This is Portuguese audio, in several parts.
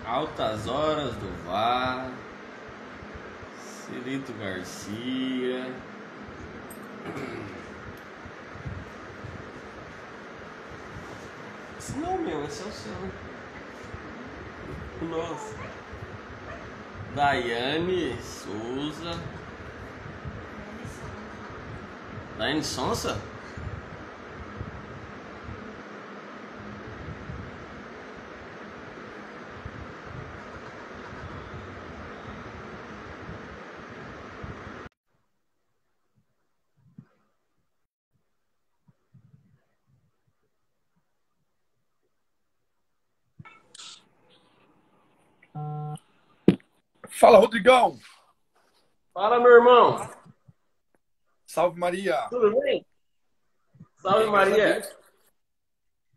Altas Horas do VAR, Cirito Garcia. Esse não é o meu, esse é o seu. Nossa. Daiane Souza. Daiane Sonsa? Fala, Rodrigão. Fala, meu irmão. Salve, Maria. Tudo bem? Salve, Bem, Maria.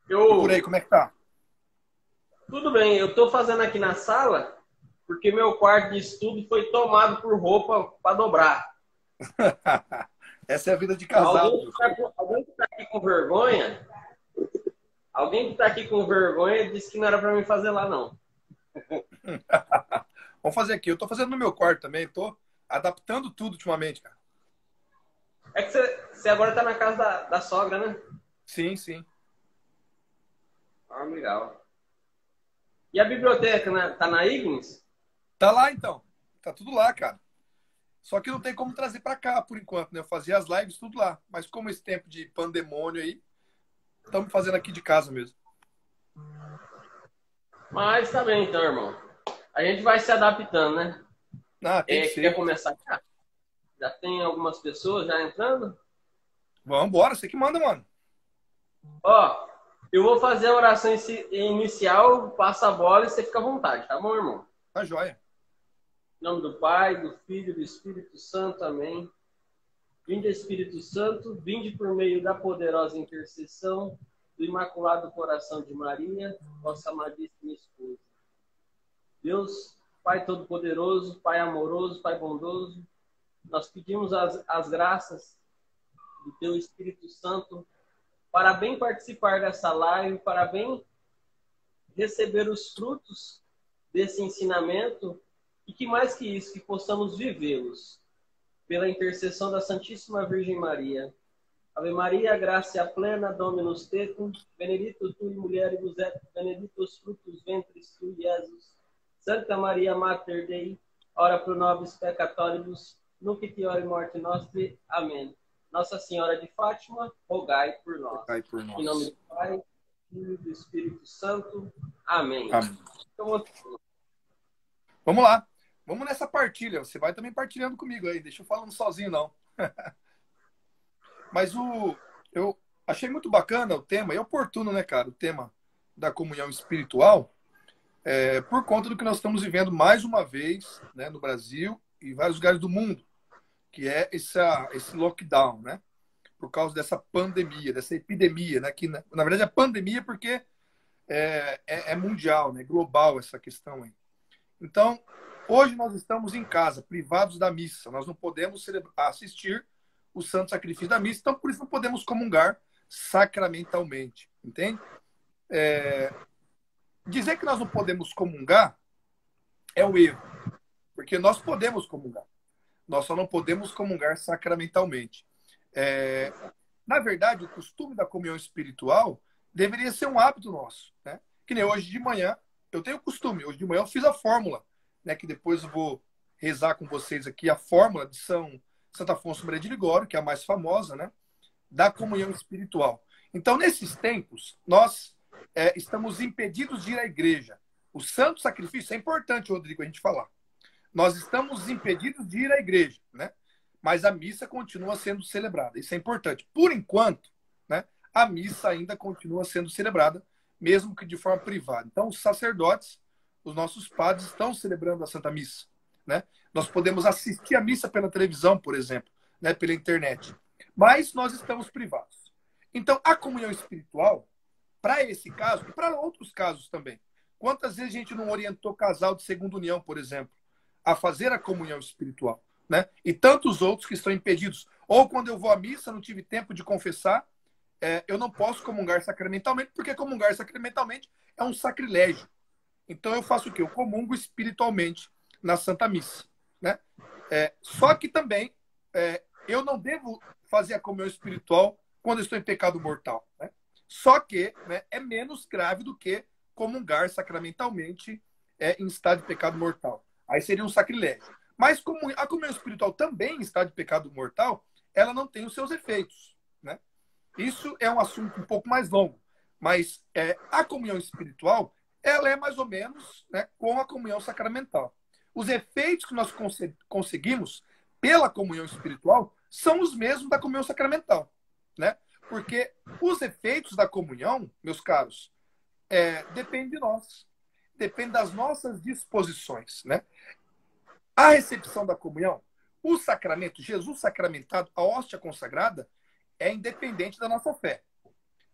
E por aí, como é que tá? Tudo bem, eu tô fazendo aqui na sala porque meu quarto de estudo foi tomado por roupa para dobrar. Essa é a vida de casado. Alguém que tá aqui com vergonha, disse que não era para mim fazer lá, não. Vamos fazer aqui. Eu tô fazendo no meu quarto também. Tô adaptando tudo ultimamente, cara. É que você agora tá na casa da sogra, né? Sim, sim. Ah, legal. E a biblioteca, tá na Ignis? Tá lá, então. Tá tudo lá, cara. Só que não tem como trazer pra cá, por enquanto, né? Eu fazia as lives tudo lá. Mas como esse tempo de pandemônio aí, estamos fazendo aqui de casa mesmo. Mas tá bem, então, irmão. A gente vai se adaptando, né? Ah, tem que ser. Quer começar já? Já tem algumas pessoas já entrando? Vamos embora, você que manda, mano. Ó, eu vou fazer a oração inicial, passa a bola e você fica à vontade, tá bom, irmão? Tá joia. Em nome do Pai, do Filho e do Espírito Santo, amém. Vinde, Espírito Santo, vinde por meio da poderosa intercessão do Imaculado Coração de Maria, vossa amadíssima esposa. Deus, Pai Todo-Poderoso, Pai amoroso, Pai bondoso, nós pedimos as graças do Teu Espírito Santo para bem participar dessa live, para bem receber os frutos desse ensinamento e que mais que isso, que possamos vivê-los pela intercessão da Santíssima Virgem Maria. Ave Maria, gracia plena, Dominus tecum, benedictus tui mulieribus et benedictus fructus ventris tui, Jesus. Santa Maria Mater Dei, ora pro nobis peccatoribus, nunc et hora morte nostri. Amém. Nossa Senhora de Fátima, rogai por nós. Rogai por nós. Em nome do Pai, do Filho e do Espírito Santo. Amém. Amém. Então, vamos lá. Vamos nessa partilha. Você vai também partilhando comigo aí. Deixa eu falando sozinho, não. Mas eu achei muito bacana o tema, e oportuno, né, cara? O tema da comunhão espiritual, por conta do que nós estamos vivendo mais uma vez, né, no Brasil e em vários lugares do mundo, que é esse lockdown, né? Por causa dessa pandemia, dessa epidemia, né? Que, na verdade, é pandemia porque é mundial, né? Global essa questão aí. Então, hoje nós estamos em casa, privados da missa. Nós não podemos assistir o santo sacrifício da missa, então por isso não podemos comungar sacramentalmente, entende? Dizer que nós não podemos comungar é o erro, porque nós podemos comungar. Nós só não podemos comungar sacramentalmente. Na verdade, o costume da comunhão espiritual deveria ser um hábito nosso, né? Que nem hoje de manhã, eu tenho o costume, hoje de manhã eu fiz a fórmula, né? Que depois eu vou rezar com vocês aqui, a fórmula de Santo Afonso Maria de Ligório, que é a mais famosa, né? Da comunhão espiritual. Então, nesses tempos, nós estamos impedidos de ir à igreja. O santo sacrifício é importante, Rodrigo, a gente falar. Nós estamos impedidos de ir à igreja, né? Mas a missa continua sendo celebrada. Isso é importante. Por enquanto, né, a missa ainda continua sendo celebrada, mesmo que de forma privada. Então, os sacerdotes, os nossos padres, estão celebrando a Santa Missa, né? Nós podemos assistir a missa pela televisão, por exemplo, né, pela internet. Mas nós estamos privados. Então, a comunhão espiritual, para esse caso, e para outros casos também. Quantas vezes a gente não orientou casal de segunda união, por exemplo, a fazer a comunhão espiritual, né? E tantos outros que estão impedidos. Ou quando eu vou à missa, não tive tempo de confessar, eu não posso comungar sacramentalmente, porque comungar sacramentalmente é um sacrilégio. Então eu faço o quê? Eu comungo espiritualmente na Santa Missa, né? Só que também eu não devo fazer a comunhão espiritual quando eu estou em pecado mortal, né? Só que, né, é menos grave do que comungar sacramentalmente em estado de pecado mortal. Aí seria um sacrilégio. Mas como a comunhão espiritual também em estado de pecado mortal, ela não tem os seus efeitos, né? Isso é um assunto um pouco mais longo. Mas a comunhão espiritual, ela é mais ou menos, né, com a comunhão sacramental. Os efeitos que nós conseguimos pela comunhão espiritual são os mesmos da comunhão sacramental, né? Porque os efeitos da comunhão, meus caros, dependem de nós. Depende das nossas disposições, né? A recepção da comunhão, o sacramento, Jesus sacramentado, a hóstia consagrada, é independente da nossa fé.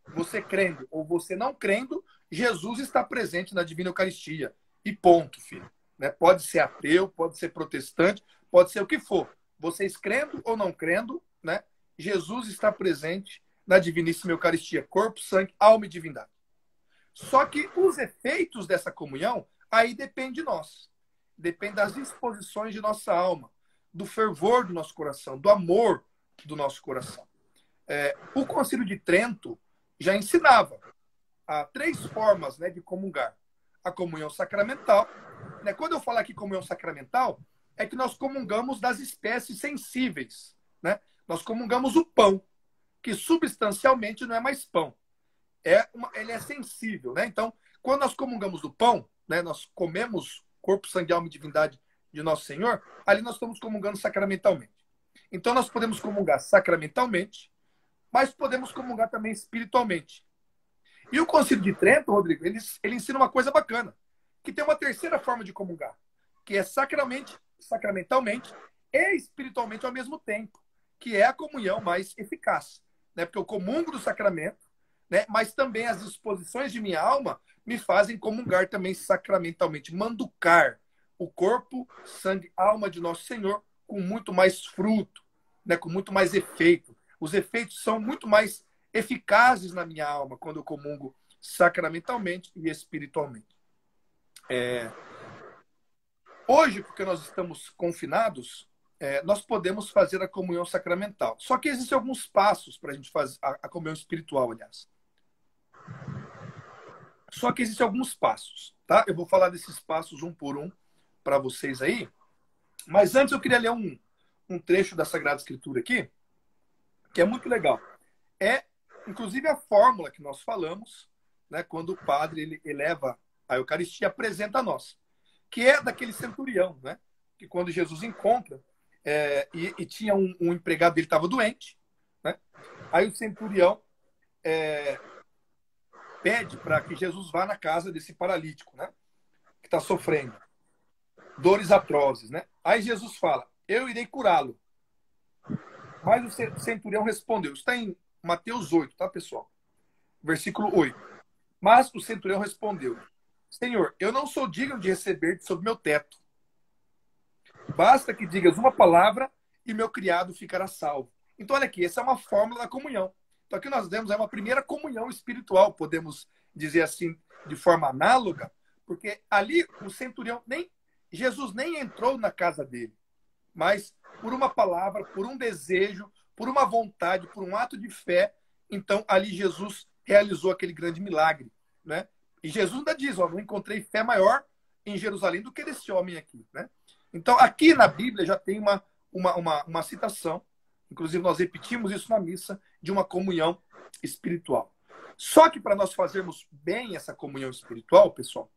Você crendo ou você não crendo, Jesus está presente na Divina Eucaristia. E ponto, filho. Né? Pode ser ateu, pode ser protestante, pode ser o que for. Vocês crendo ou não crendo, né? Jesus está presente na Diviníssima Eucaristia. Corpo, sangue, alma e divindade. Só que os efeitos dessa comunhão, aí depende de nós. Depende das disposições de nossa alma, do fervor do nosso coração, do amor do nosso coração. O Concílio de Trento já ensinava há 3 formas, né, de comungar. A comunhão sacramental. Né? Quando eu falo aqui comunhão sacramental, é que nós comungamos das espécies sensíveis. Né? Nós comungamos o pão, que substancialmente não é mais pão. Ele é sensível. Né? Então, quando nós comungamos do pão, né, nós comemos corpo, sangue, alma e divindade de Nosso Senhor, ali nós estamos comungando sacramentalmente. Então, nós podemos comungar sacramentalmente, mas podemos comungar também espiritualmente. E o Concílio de Trento, Rodrigo, ele ensina uma coisa bacana, que tem uma terceira forma de comungar, que é sacramentalmente e espiritualmente ao mesmo tempo, que é a comunhão mais eficaz. Né? Porque eu comungo do sacramento, né? Mas também as disposições de minha alma me fazem comungar também sacramentalmente, manducar o corpo, sangue, alma de Nosso Senhor com muito mais fruto, né? Com muito mais efeito. Os efeitos são muito mais eficazes na minha alma quando eu comungo sacramentalmente e espiritualmente. Hoje, porque nós estamos confinados, nós podemos fazer a comunhão sacramental. Só que existem alguns passos para a gente fazer a comunhão espiritual, aliás. Só que existem alguns passos, tá? Eu vou falar desses passos um por um para vocês aí. Mas antes eu queria ler um trecho da Sagrada Escritura aqui, que é muito legal. Inclusive, a fórmula que nós falamos, né, quando o padre ele eleva a Eucaristia, apresenta a nós, que é daquele centurião, né, que quando Jesus encontra, e tinha um empregado dele que estava doente, né, aí o centurião pede para que Jesus vá na casa desse paralítico, né, que está sofrendo dores atrozes. Né? Aí Jesus fala, eu irei curá-lo. Mas o centurião respondeu, está em Mateus 8, tá, pessoal? Versículo 8. Mas o centurião respondeu, Senhor, eu não sou digno de receber sob meu teto. Basta que digas uma palavra e meu criado ficará salvo. Então, olha aqui, essa é uma fórmula da comunhão. Então, aqui nós vemos uma primeira comunhão espiritual, podemos dizer assim, de forma análoga, porque ali o centurião, Jesus nem entrou na casa dele, mas por uma palavra, por um desejo, por uma vontade, por um ato de fé, então ali Jesus realizou aquele grande milagre, né? E Jesus ainda diz, não encontrei fé maior em Jerusalém do que desse homem aqui, né? Então aqui na Bíblia já tem uma citação, inclusive nós repetimos isso na missa, de uma comunhão espiritual. Só que para nós fazermos bem essa comunhão espiritual, pessoal,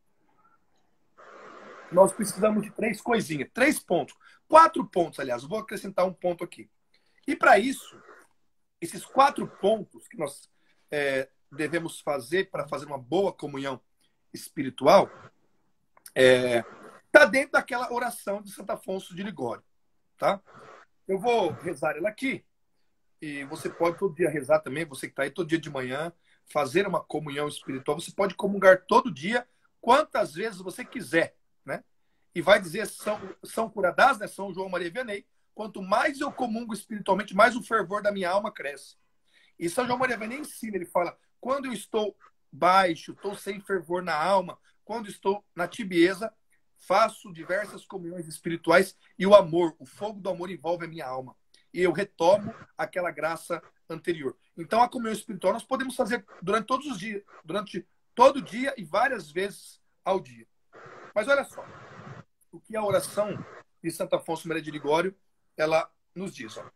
nós precisamos de 3 coisinhas, 3 pontos. 4 pontos, aliás. Eu vou acrescentar um ponto aqui. E para isso, esses 4 pontos que nós devemos fazer para fazer uma boa comunhão espiritual, está dentro daquela oração de Santo Afonso de Ligório. Tá? Eu vou rezar ela aqui. E você pode todo dia rezar também, você que está aí todo dia de manhã, fazer uma comunhão espiritual. Você pode comungar todo dia, quantas vezes você quiser, né? E vai dizer São Curadás, né? São João Maria Vianney, quanto mais eu comungo espiritualmente, mais o fervor da minha alma cresce. E São João Maria Vianney ensina, ele fala, quando eu estou baixo, estou sem fervor na alma, quando estou na tibieza, faço diversas comunhões espirituais e o amor, o fogo do amor envolve a minha alma. E eu retomo aquela graça anterior. Então, a comunhão espiritual nós podemos fazer durante todos os dias, durante todo dia e várias vezes ao dia. Mas olha só, o que a oração de Santo Afonso Maria de Ligório, ela nos diz. Ó.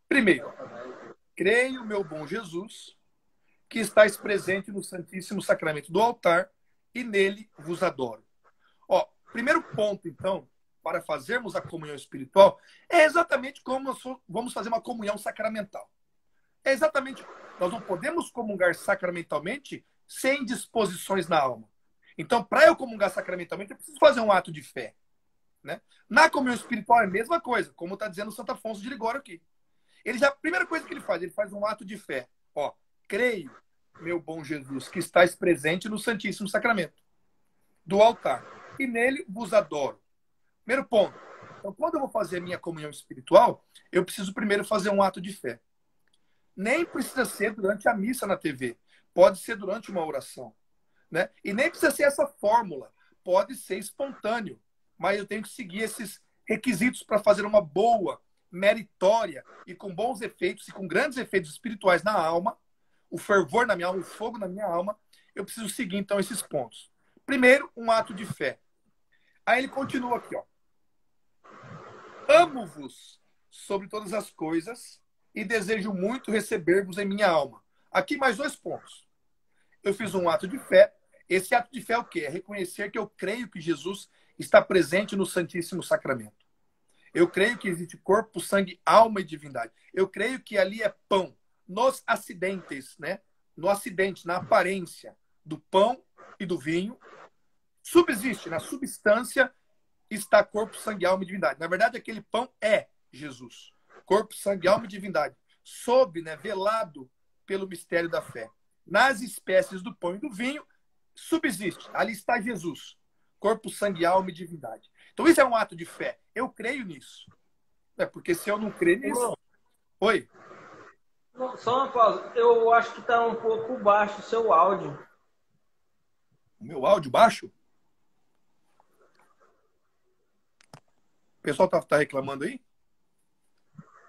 Primeiro, creio, meu bom Jesus, que estáis presente no Santíssimo Sacramento do altar e nele vos adoro. Ó, primeiro ponto, então, para fazermos a comunhão espiritual, é exatamente como nós vamos fazer uma comunhão sacramental. É exatamente, nós não podemos comungar sacramentalmente sem disposições na alma. Então, para eu comungar sacramentalmente, eu preciso fazer um ato de fé. Né? Na comunhão espiritual é a mesma coisa, como está dizendo Santo Afonso de Ligório aqui. A primeira coisa que ele faz um ato de fé. Ó, creio, meu bom Jesus, que estás presente no Santíssimo Sacramento do altar, e nele vos adoro. Primeiro ponto. Então, quando eu vou fazer a minha comunhão espiritual, eu preciso primeiro fazer um ato de fé. Nem precisa ser durante a missa na TV. Pode ser durante uma oração. Né? E nem precisa ser essa fórmula. Pode ser espontâneo. Mas eu tenho que seguir esses requisitos para fazer uma boa, meritória e com bons efeitos e com grandes efeitos espirituais na alma, o fervor na minha alma, o fogo na minha alma, eu preciso seguir, então, esses pontos. Primeiro, um ato de fé. Aí ele continua aqui, ó. Amo-vos sobre todas as coisas e desejo muito receber-vos em minha alma. Aqui mais 2 pontos. Eu fiz um ato de fé. Esse ato de fé é o quê? É reconhecer que eu creio que Jesus está presente no Santíssimo Sacramento. Eu creio que existe corpo, sangue, alma e divindade. Eu creio que ali é pão. Nos acidentes, né? No acidente, na aparência do pão e do vinho, subsiste, na substância está corpo, sangue, alma e divindade. Na verdade, aquele pão é Jesus. Corpo, sangue, alma e divindade. Sob, né, velado pelo mistério da fé. Nas espécies do pão e do vinho, subsiste. Ali está Jesus. Corpo, sangue, alma e divindade. Então, isso é um ato de fé. Eu creio nisso. Porque se eu não crer nisso... Irmão, oi? não, só uma pausa. Eu acho que está um pouco baixo o seu áudio. O meu áudio baixo? O pessoal tá reclamando aí?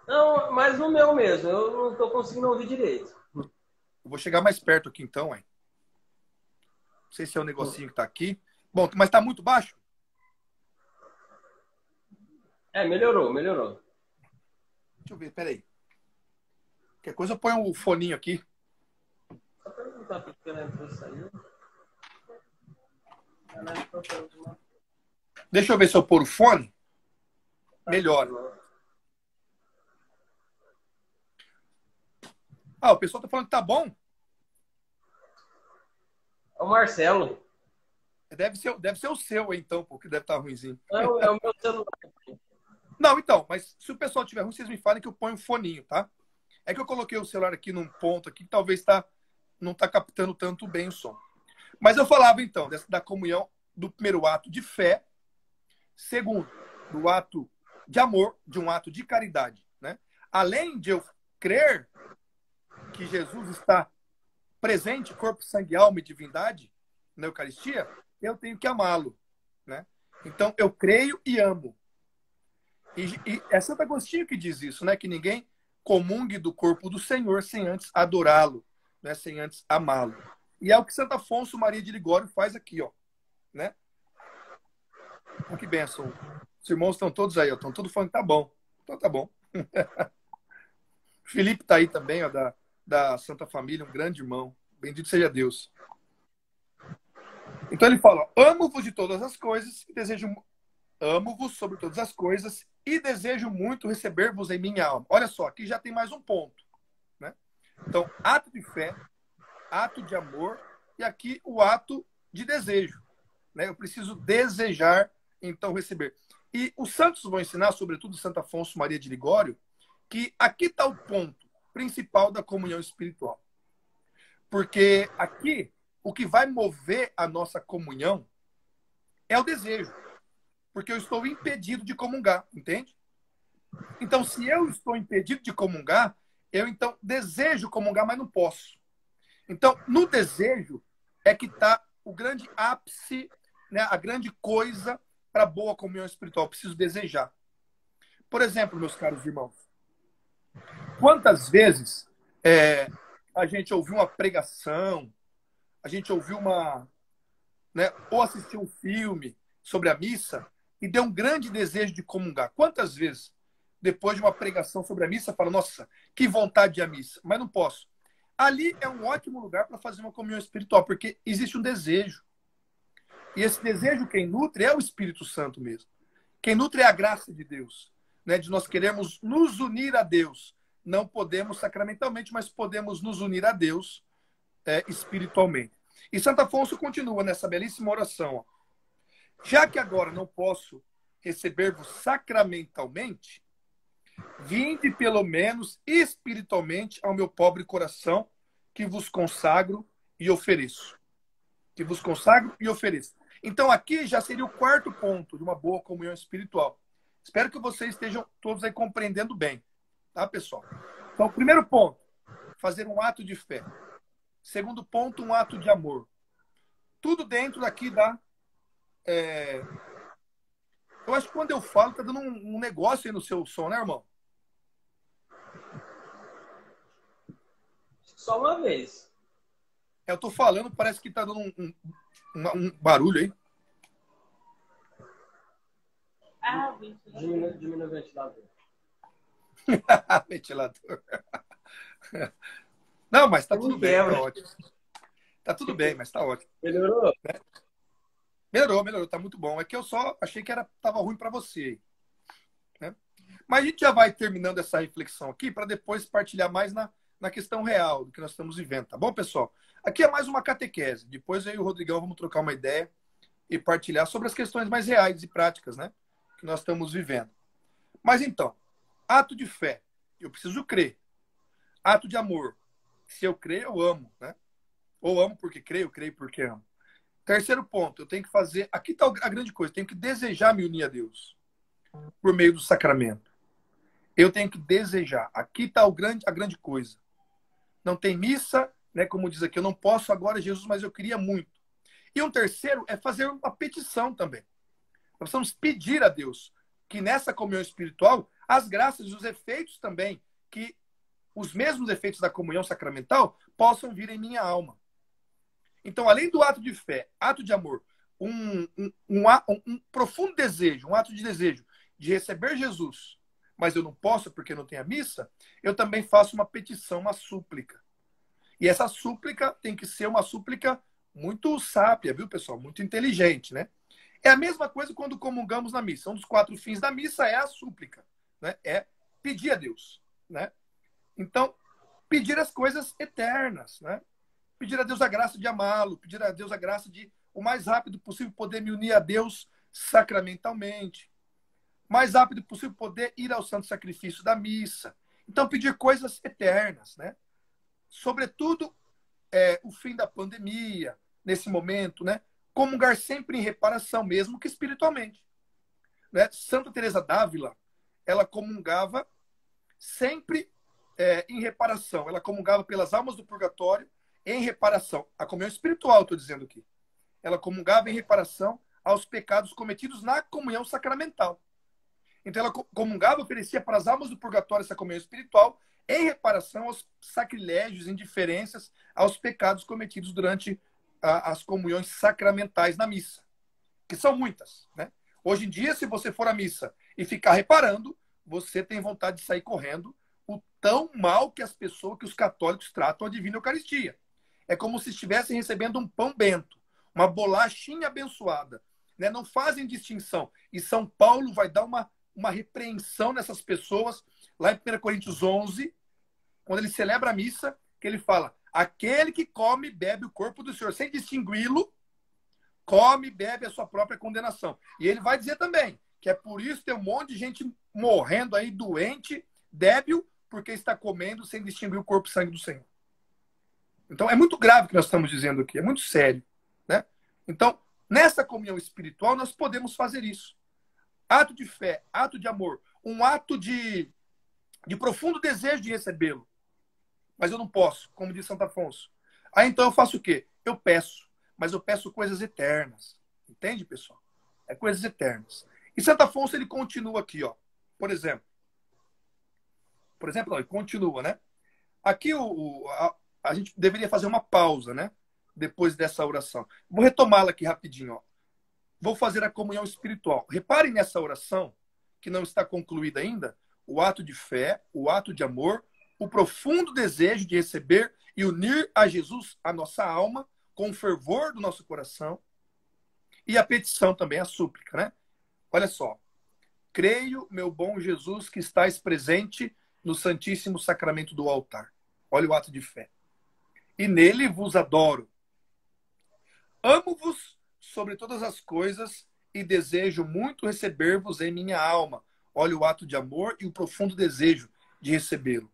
Não, mas no meu mesmo. Eu não estou conseguindo ouvir direito. Eu vou chegar mais perto aqui então, hein? Não sei se é o negocinho que tá aqui. Bom, mas tá muito baixo? Melhorou. Deixa eu ver, peraí. Qualquer coisa eu ponho o foninho aqui. Só perguntar por que ela entrou e saiu. Deixa eu ver se eu pôr o fone. Melhora. O pessoal tá falando que tá bom. É o Marcelo. Deve ser o seu, então, porque deve estar ruimzinho. Não, é o meu celular. Não, então, mas se o pessoal tiver ruim, vocês me falem que eu ponho o foninho, tá? É que eu coloquei o celular aqui num ponto aqui que talvez não tá captando tanto bem o som. Mas eu falava, então, da comunhão do primeiro ato de fé, segundo, do ato de amor, de um ato de caridade, né? Além de eu crer que Jesus está presente, corpo, sangue, alma e divindade na Eucaristia, eu tenho que amá-lo, né? Então, eu creio e amo. E é Santo Agostinho que diz isso, né? Que ninguém comungue do corpo do Senhor sem antes adorá-lo, né? Sem antes amá-lo. E é o que Santo Afonso Maria de Ligório faz aqui, ó, né? Oh, que bênção. Os irmãos estão todos aí, ó, estão todos falando que tá bom. Então tá bom. Felipe tá aí também, ó, da Santa Família, um grande irmão. Bendito seja Deus. Então ele fala: amo-vos de todas as coisas e desejo, amo-vos sobre todas as coisas e desejo muito receber-vos em minha alma. Olha só, aqui já tem mais um ponto, né? Então, ato de fé, ato de amor e aqui o ato de desejo, né? Eu preciso desejar, então, receber. E os santos vão ensinar, sobretudo Santo Afonso Maria de Ligório, que aqui está o ponto principal da comunhão espiritual. Porque aqui, o que vai mover a nossa comunhão é o desejo. Porque eu estou impedido de comungar, entende? Então, se eu estou impedido de comungar, eu então desejo comungar, mas não posso. Então, no desejo é que está o grande ápice, né, a grande coisa para a boa comunhão espiritual. Eu preciso desejar. Por exemplo, meus caros irmãos, quantas vezes a gente ouviu uma pregação, a gente ouviu uma, né, ou assistiu um filme sobre a missa e deu um grande desejo de comungar. Quantas vezes, depois de uma pregação sobre a missa, fala: nossa, que vontade de ir à missa, mas não posso. Ali é um ótimo lugar para fazer uma comunhão espiritual, porque existe um desejo. E esse desejo, quem nutre é o Espírito Santo mesmo. Quem nutre é a graça de Deus, né? De nós queremos nos unir a Deus. Não podemos sacramentalmente, mas podemos nos unir a Deus espiritualmente. E Santo Afonso continua nessa belíssima oração: ó. Já que agora não posso receber-vos sacramentalmente, vinde pelo menos espiritualmente ao meu pobre coração, que vos consagro e ofereço. Que vos consagro e ofereço. Então aqui já seria o quarto ponto de uma boa comunhão espiritual. Espero que vocês estejam todos aí compreendendo bem. Tá, pessoal? Então, primeiro ponto, fazer um ato de fé. Segundo ponto, um ato de amor. Tudo dentro daqui da... Eu acho que quando eu falo, tá dando um negócio aí no seu som, né, irmão? Só uma vez. Eu tô falando, parece que tá dando um barulho aí. Ah, o ventilador. Diminui o ventilador. Ventilador. Não, mas tá Não tudo bem, quebra. tá ótimo. Tá tudo bem, mas tá ótimo. Melhorou? Melhorou, tá muito bom. É que eu só achei que tava ruim para você, né? Mas a gente já vai terminando essa reflexão aqui para depois partilhar mais na questão real do que nós estamos vivendo, tá bom, pessoal? Aqui é mais uma catequese. Depois eu e o Rodrigão vamos trocar uma ideia e partilhar sobre as questões mais reais e práticas, né, que nós estamos vivendo. Mas então, ato de fé, eu preciso crer. Ato de amor, se eu crer, eu amo, né? Ou amo porque creio porque amo. Terceiro ponto, eu tenho que fazer... Aqui está a grande coisa, eu tenho que desejar me unir a Deus por meio do sacramento. Eu tenho que desejar. Aqui está a grande coisa. Não tem missa, né? Como diz aqui, eu não posso agora, Jesus, mas eu queria muito. E um terceiro é fazer uma petição também. Nós precisamos pedir a Deus que nessa comunhão espiritual, as graças e os efeitos também, que os mesmos efeitos da comunhão sacramental possam vir em minha alma. Então, além do ato de fé, ato de amor, um profundo desejo, um ato de desejo de receber Jesus, mas eu não posso porque não tem a missa, eu também faço uma petição, uma súplica. E essa súplica tem que ser uma súplica muito sábia, viu, pessoal? Muito inteligente, né? É a mesma coisa quando comungamos na missa. Um dos 4 fins da missa é a súplica, né? É pedir a Deus, né? Então, pedir as coisas eternas, né? Pedir a Deus a graça de amá-lo, pedir a Deus a graça de, o mais rápido possível, poder me unir a Deus sacramentalmente. Mais rápido possível, poder ir ao santo sacrifício da missa. Então, pedir coisas eternas, né? Sobretudo, o fim da pandemia, nesse momento, né? Comungar sempre em reparação, mesmo que espiritualmente. Né? Santa Teresa d'Ávila, ela comungava sempre em reparação. Ela comungava pelas almas do purgatório em reparação. A comunhão espiritual, estou dizendo aqui. Ela comungava em reparação aos pecados cometidos na comunhão sacramental. Então ela comungava, oferecia para as almas do purgatório essa comunhão espiritual em reparação aos sacrilégios, indiferenças, aos pecados cometidos durante as comunhões sacramentais na missa, que são muitas, né? Hoje em dia, se você for à missa e ficar reparando, você tem vontade de sair correndo o tão mal que as pessoas, que os católicos tratam a Divina Eucaristia. É como se estivessem recebendo um pão bento, uma bolachinha abençoada. Né? Não fazem distinção. E São Paulo vai dar uma repreensão nessas pessoas, lá em 1 Coríntios 11, quando ele celebra a missa, que ele fala, aquele que come e bebe o corpo do Senhor, sem distingui-lo, come e bebe a sua própria condenação. E ele vai dizer também, que é por isso que tem um monte de gente morrendo aí, doente, débil, porque está comendo sem distinguir o corpo e sangue do Senhor. Então, é muito grave o que nós estamos dizendo aqui, é muito sério. Né? Então, nessa comunhão espiritual, nós podemos fazer isso. Ato de fé, ato de amor, um ato de profundo desejo de recebê-lo. Mas eu não posso, como diz Santo Afonso. Aí, então, eu faço o quê? Eu peço, mas eu peço coisas eternas. Entende, pessoal? É coisas eternas. E Santo Afonso, ele continua aqui, ó. Por exemplo, não, ele continua, né? Aqui a gente deveria fazer uma pausa, né? Depois dessa oração. Vou retomá-la aqui rapidinho, ó. Vou fazer a comunhão espiritual. Reparem nessa oração, que não está concluída ainda, o ato de fé, o ato de amor, o profundo desejo de receber e unir a Jesus a nossa alma com o fervor do nosso coração e a petição também, a súplica, né? Olha só. Creio, meu bom Jesus, que estás presente no Santíssimo Sacramento do altar. Olha o ato de fé. E nele vos adoro. Amo-vos sobre todas as coisas e desejo muito receber-vos em minha alma. Olha o ato de amor e o profundo desejo de recebê-lo.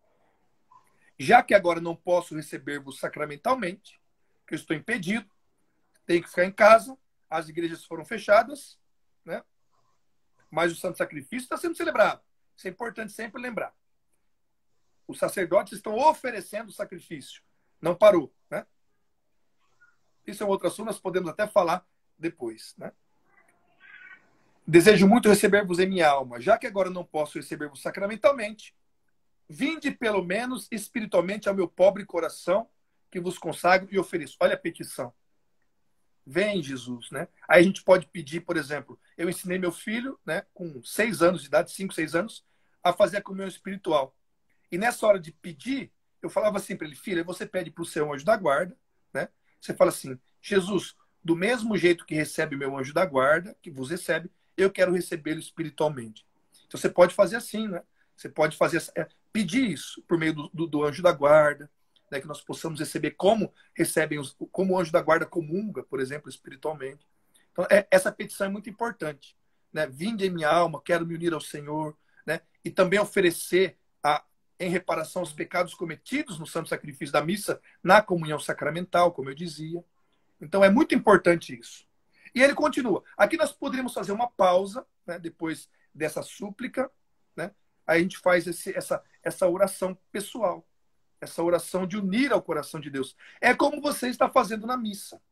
Já que agora não posso receber-vos sacramentalmente, que eu estou impedido, tenho que ficar em casa, as igrejas foram fechadas, né? Mas o santo sacrifício está sendo celebrado. Isso é importante sempre lembrar. Os sacerdotes estão oferecendo sacrifício. Não parou, né? Isso é um outro assunto, nós podemos até falar depois, né? Desejo muito receber-vos em minha alma, já que agora não posso receber-vos sacramentalmente, vinde pelo menos espiritualmente ao meu pobre coração, que vos consagro e ofereço. Olha a petição. Vem, Jesus, né? Aí a gente pode pedir, por exemplo, eu ensinei meu filho, né, com 6 anos de idade, 5, 6 anos, a fazer a comunhão espiritual. E nessa hora de pedir, eu falava assim para ele, filha, você pede para o seu anjo da guarda, né? Você fala assim, Jesus, do mesmo jeito que recebe o meu anjo da guarda, que vos recebe, eu quero recebê-lo espiritualmente. Então você pode fazer assim, né? Você pode fazer pedir isso por meio do anjo da guarda, né? Que nós possamos receber como como o anjo da guarda comunga, por exemplo, espiritualmente. Então essa petição é muito importante, né? Vinde em minha alma, quero me unir ao Senhor, né? E também oferecer em reparação aos pecados cometidos no santo sacrifício da missa, na comunhão sacramental, como eu dizia. Então é muito importante isso. E ele continua. Aqui nós poderíamos fazer uma pausa, né, depois dessa súplica, né? Aí a gente faz essa oração pessoal, essa oração de unir ao coração de Deus. É como você está fazendo na missa,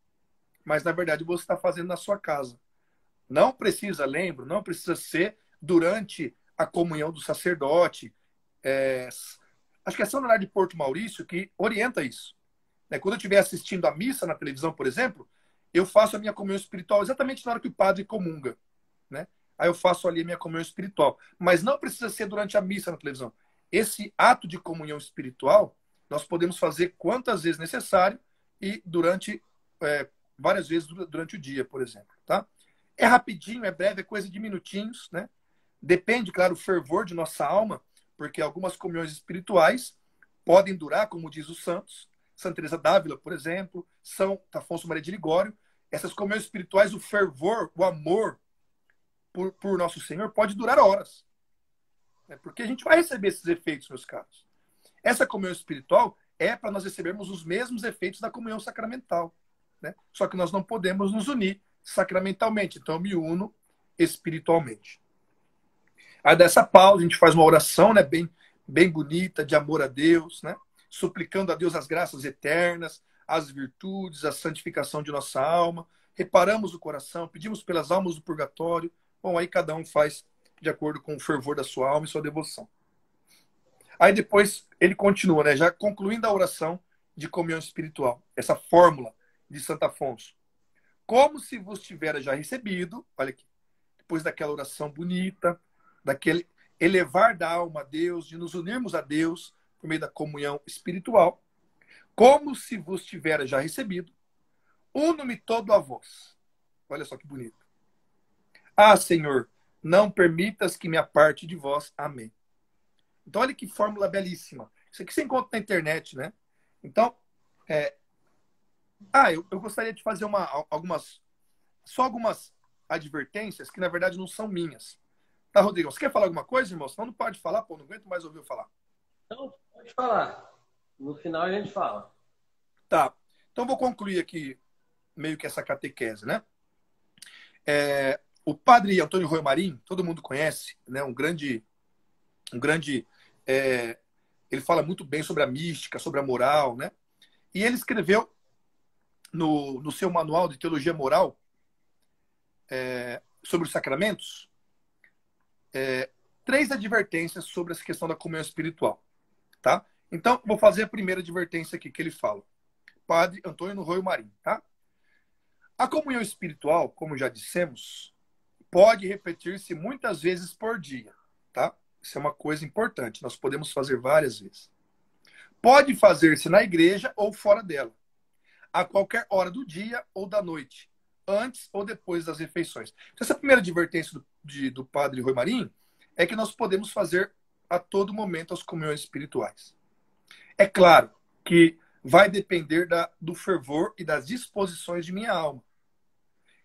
mas na verdade você está fazendo na sua casa. Não precisa, lembro, não precisa ser durante a comunhão do sacerdote. Acho que é São Leonardo de Porto Maurício que orienta isso. Né? Quando eu estiver assistindo a missa na televisão, por exemplo, eu faço a minha comunhão espiritual exatamente na hora que o padre comunga. Né? Aí eu faço ali a minha comunhão espiritual. Mas não precisa ser durante a missa na televisão. Esse ato de comunhão espiritual nós podemos fazer quantas vezes necessário e durante várias vezes durante o dia, por exemplo. Tá? É rapidinho, é breve, é coisa de minutinhos. Né? Depende, claro, o fervor de nossa alma, porque algumas comunhões espirituais podem durar, como diz os santos, Santa Teresa d'Ávila, por exemplo, São Afonso Maria de Ligório. Essas comunhões espirituais, o fervor, o amor por Nosso Senhor pode durar horas. Porque a gente vai receber esses efeitos, meus caros. Essa comunhão espiritual é para nós recebermos os mesmos efeitos da comunhão sacramental. Né? Só que nós não podemos nos unir sacramentalmente. Então eu me uno espiritualmente. Aí dessa pausa a gente faz uma oração, né, bem bonita, de amor a Deus, né, suplicando a Deus as graças eternas, as virtudes, a santificação de nossa alma, reparamos o coração, pedimos pelas almas do purgatório. Bom, aí cada um faz de acordo com o fervor da sua alma e sua devoção. Aí depois ele continua, né, já concluindo a oração de comunhão espiritual, essa fórmula de Santo Afonso. Como se vos tivera já recebido, olha aqui, depois daquela oração bonita, daquele elevar da alma a Deus, de nos unirmos a Deus por meio da comunhão espiritual, como se vos tivera já recebido, uno-me todo a vós. Olha só que bonito. Ah, Senhor, não permitas que me aparte de vós. Amém. Então, olha que fórmula belíssima. Isso aqui você encontra na internet, né? Então, eu gostaria de fazer algumas advertências que, na verdade, não são minhas. Tá, Rodrigo? Você quer falar alguma coisa, irmão? Senão não pode falar, pô, não aguento mais ouvir eu falar. Então, pode falar. No final a gente fala. Tá. Então, vou concluir aqui meio que essa catequese, né? O padre Antônio Royo Marim, todo mundo conhece, né? Um grande ele fala muito bem sobre a mística, sobre a moral, né? E ele escreveu no seu manual de teologia moral sobre os sacramentos 3 advertências sobre essa questão da comunhão espiritual, tá? Então, vou fazer a primeira advertência aqui que ele fala. Padre Antônio Royo Marim, tá? A comunhão espiritual, como já dissemos, pode repetir-se muitas vezes por dia, tá? Isso é uma coisa importante. Nós podemos fazer várias vezes. Pode fazer-se na igreja ou fora dela, a qualquer hora do dia ou da noite, antes ou depois das refeições. Então, essa primeira advertência do padre Royo Marim é que nós podemos fazer a todo momento as comunhões espirituais. É claro que vai depender do fervor e das disposições de minha alma.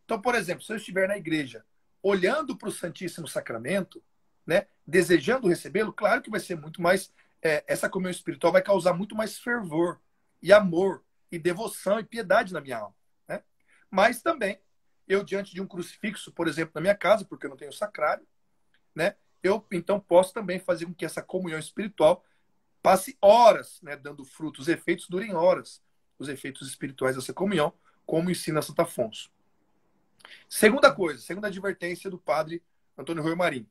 Então, por exemplo, se eu estiver na igreja olhando para o Santíssimo Sacramento, né, desejando recebê-lo, claro que vai ser muito mais... essa comunhão espiritual vai causar muito mais fervor e amor e devoção e piedade na minha alma, né? Mas também, eu diante de um crucifixo, por exemplo, na minha casa, porque eu não tenho sacrário, né, eu então posso também fazer com que essa comunhão espiritual passe horas, né, dando frutos, os efeitos durem horas, os efeitos espirituais dessa comunhão, como ensina Santo Afonso. Segunda advertência do padre Antônio Royo Marim.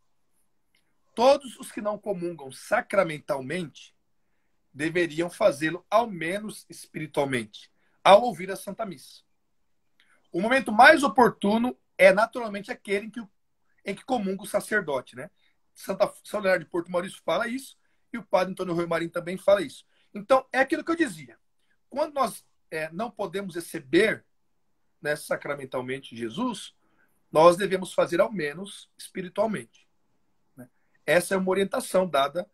Todos os que não comungam sacramentalmente deveriam fazê-lo ao menos espiritualmente, ao ouvir a Santa Missa. O momento mais oportuno é naturalmente aquele em que comunga o sacerdote, né? São Leonardo de Porto Maurício fala isso e o padre Antônio Royo Marim também fala isso. Então, é aquilo que eu dizia. Quando nós não podemos receber, né, sacramentalmente Jesus, nós devemos fazer ao menos espiritualmente. Né? Essa é uma orientação dada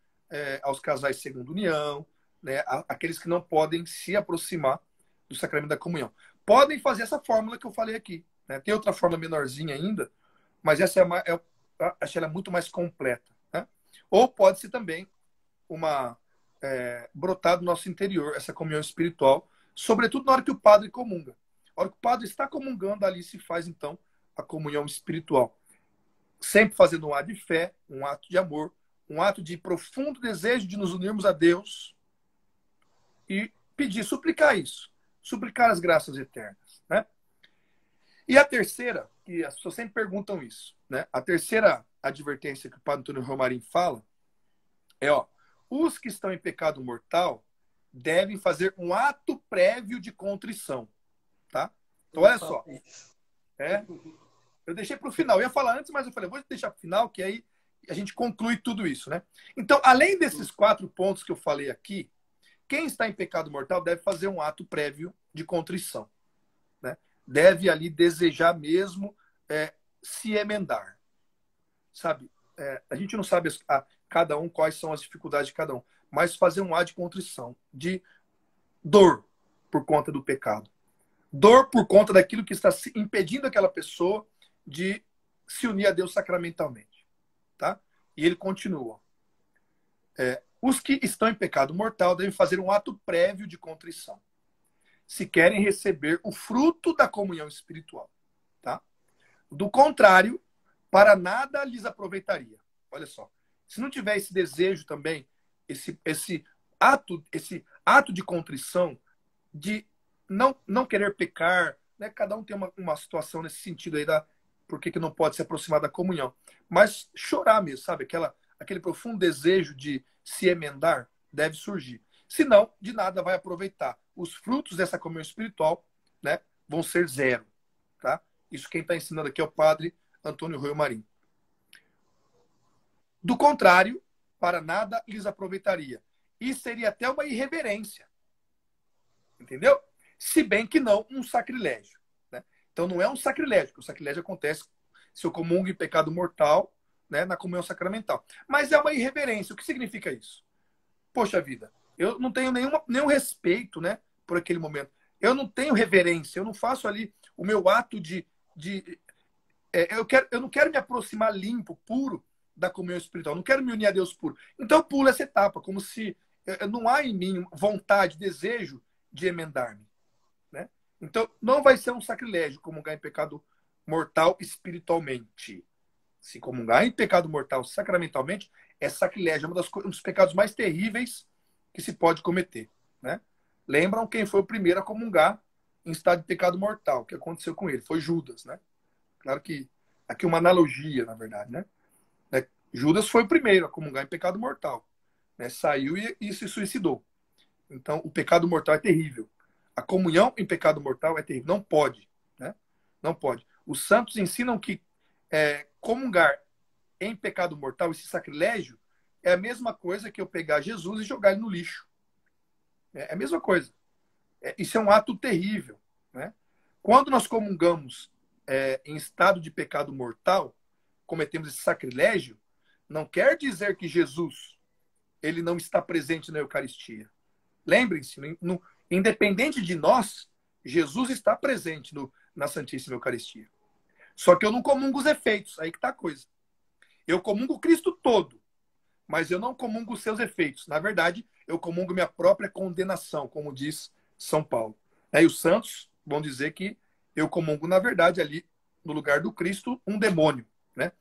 aos casais segundo união, né, aqueles que não podem se aproximar do sacramento da comunhão. Podem fazer essa fórmula que eu falei aqui. Né? Tem outra fórmula menorzinha ainda, mas essa acho ela muito mais completa. Né? Ou pode ser também brotar do nosso interior essa comunhão espiritual, sobretudo na hora que o padre comunga. Na hora que o padre está comungando, ali se faz, então, a comunhão espiritual. Sempre fazendo um ato de fé, um ato de amor, um ato de profundo desejo de nos unirmos a Deus e suplicar isso. Suplicar as graças eternas. Né? E a terceira, que as pessoas sempre perguntam isso, né? A terceira advertência que o padre Antônio Royo Marim fala é, os que estão em pecado mortal devem fazer um ato prévio de contrição. Tá? Então, olha só. Eu deixei para o final. Eu ia falar antes, mas eu falei, vou deixar para o final, que aí a gente conclui tudo isso. Né? Então, além desses 4 pontos que eu falei aqui, quem está em pecado mortal deve fazer um ato prévio de contrição. Né? Deve ali desejar mesmo se emendar. Sabe? A gente não sabe cada um quais são as dificuldades de cada um, mas fazer um ato de contrição, de dor por conta do pecado. Dor por conta daquilo que está impedindo aquela pessoa de se unir a Deus sacramentalmente. Tá? E ele continua. Os que estão em pecado mortal devem fazer um ato prévio de contrição, se querem receber o fruto da comunhão espiritual. Tá? Do contrário, para nada lhes aproveitaria. Olha só. Se não tiver esse desejo também, esse ato de contrição, de não querer pecar, né? Cada um tem uma situação nesse sentido aí por que não pode se aproximar da comunhão. Mas chorar mesmo, sabe? Aquele profundo desejo de se emendar deve surgir. Senão, de nada vai aproveitar. Os frutos dessa comunhão espiritual, né, vão ser 0. Tá? Isso quem está ensinando aqui é o padre Antônio Royo Marim. Do contrário, para nada lhes aproveitaria. E seria até uma irreverência. Entendeu? Se bem que não um sacrilégio. Então não é um sacrilégio, porque o sacrilégio acontece se eu comungo em pecado mortal, né, na comunhão sacramental. Mas é uma irreverência. O que significa isso? Poxa vida, eu não tenho nenhum respeito, né, por aquele momento. Eu não tenho reverência, eu não faço ali o meu ato eu não quero me aproximar limpo, puro da comunhão espiritual, não quero me unir a Deus puro. Então eu pulo essa etapa, como se não há em mim vontade, desejo de emendar-me, né? Então não vai ser um sacrilégio comungar em pecado mortal espiritualmente. Se comungar em pecado mortal sacramentalmente, é sacrilégio, é um dos pecados mais terríveis que se pode cometer, né? Lembram quem foi o primeiro a comungar em estado de pecado mortal? O que aconteceu com ele? Foi Judas, né? Claro que aqui uma analogia, na verdade, né? Judas foi o primeiro a comungar em pecado mortal, né? Saiu e se suicidou. Então, o pecado mortal é terrível. A comunhão em pecado mortal é terrível. Não pode, né? Não pode. Os santos ensinam que comungar em pecado mortal, esse sacrilégio, é a mesma coisa que eu pegar Jesus e jogar ele no lixo. É a mesma coisa. Isso é um ato terrível, né? Quando nós comungamos em estado de pecado mortal, cometemos esse sacrilégio, não quer dizer que Jesus ele não está presente na Eucaristia. Lembrem-se, independente de nós, Jesus está presente na Santíssima Eucaristia. Só que eu não comungo os efeitos, aí que está a coisa. Eu comungo o Cristo todo, mas eu não comungo os seus efeitos. Na verdade, eu comungo minha própria condenação, como diz São Paulo. E os santos vão dizer que eu comungo, na verdade, ali, no lugar do Cristo, um demônio, né?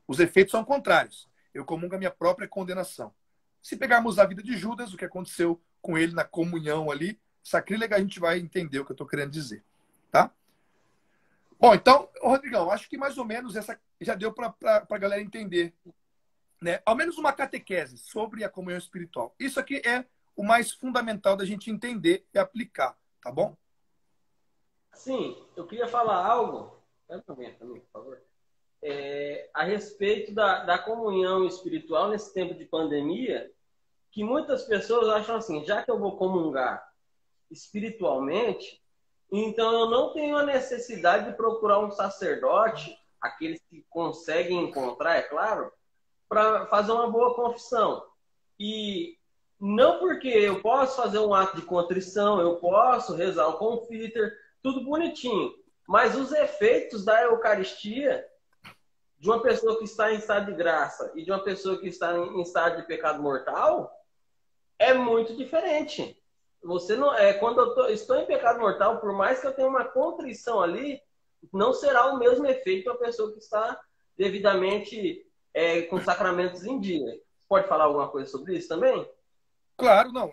Os efeitos são contrários. Eu comungo a minha própria condenação. Se pegarmos a vida de Judas, o que aconteceu com ele na comunhão ali, sacrílega, a gente vai entender o que eu estou querendo dizer, tá? Bom, então, Rodrigão, acho que mais ou menos essa já deu para a galera entender, né? Ao menos uma catequese sobre a comunhão espiritual. Isso aqui é o mais fundamental da gente entender e aplicar, tá bom? Sim, eu queria falar algo, também, por favor, a respeito da comunhão espiritual nesse tempo de pandemia, que muitas pessoas acham assim, já que eu vou comungar espiritualmente, então eu não tenho a necessidade de procurar um sacerdote, aqueles que conseguem encontrar, é claro, para fazer uma boa confissão. E não porque eu posso fazer um ato de contrição, eu posso rezar o confiter, tudo bonitinho, mas os efeitos da Eucaristia de uma pessoa que está em estado de graça e de uma pessoa que está em estado de pecado mortal é muito diferente. Você não quando eu estou em pecado mortal, por mais que eu tenha uma contrição ali, não será o mesmo efeito para a pessoa que está devidamente com sacramentos em dia. Pode falar alguma coisa sobre isso também? Claro, não.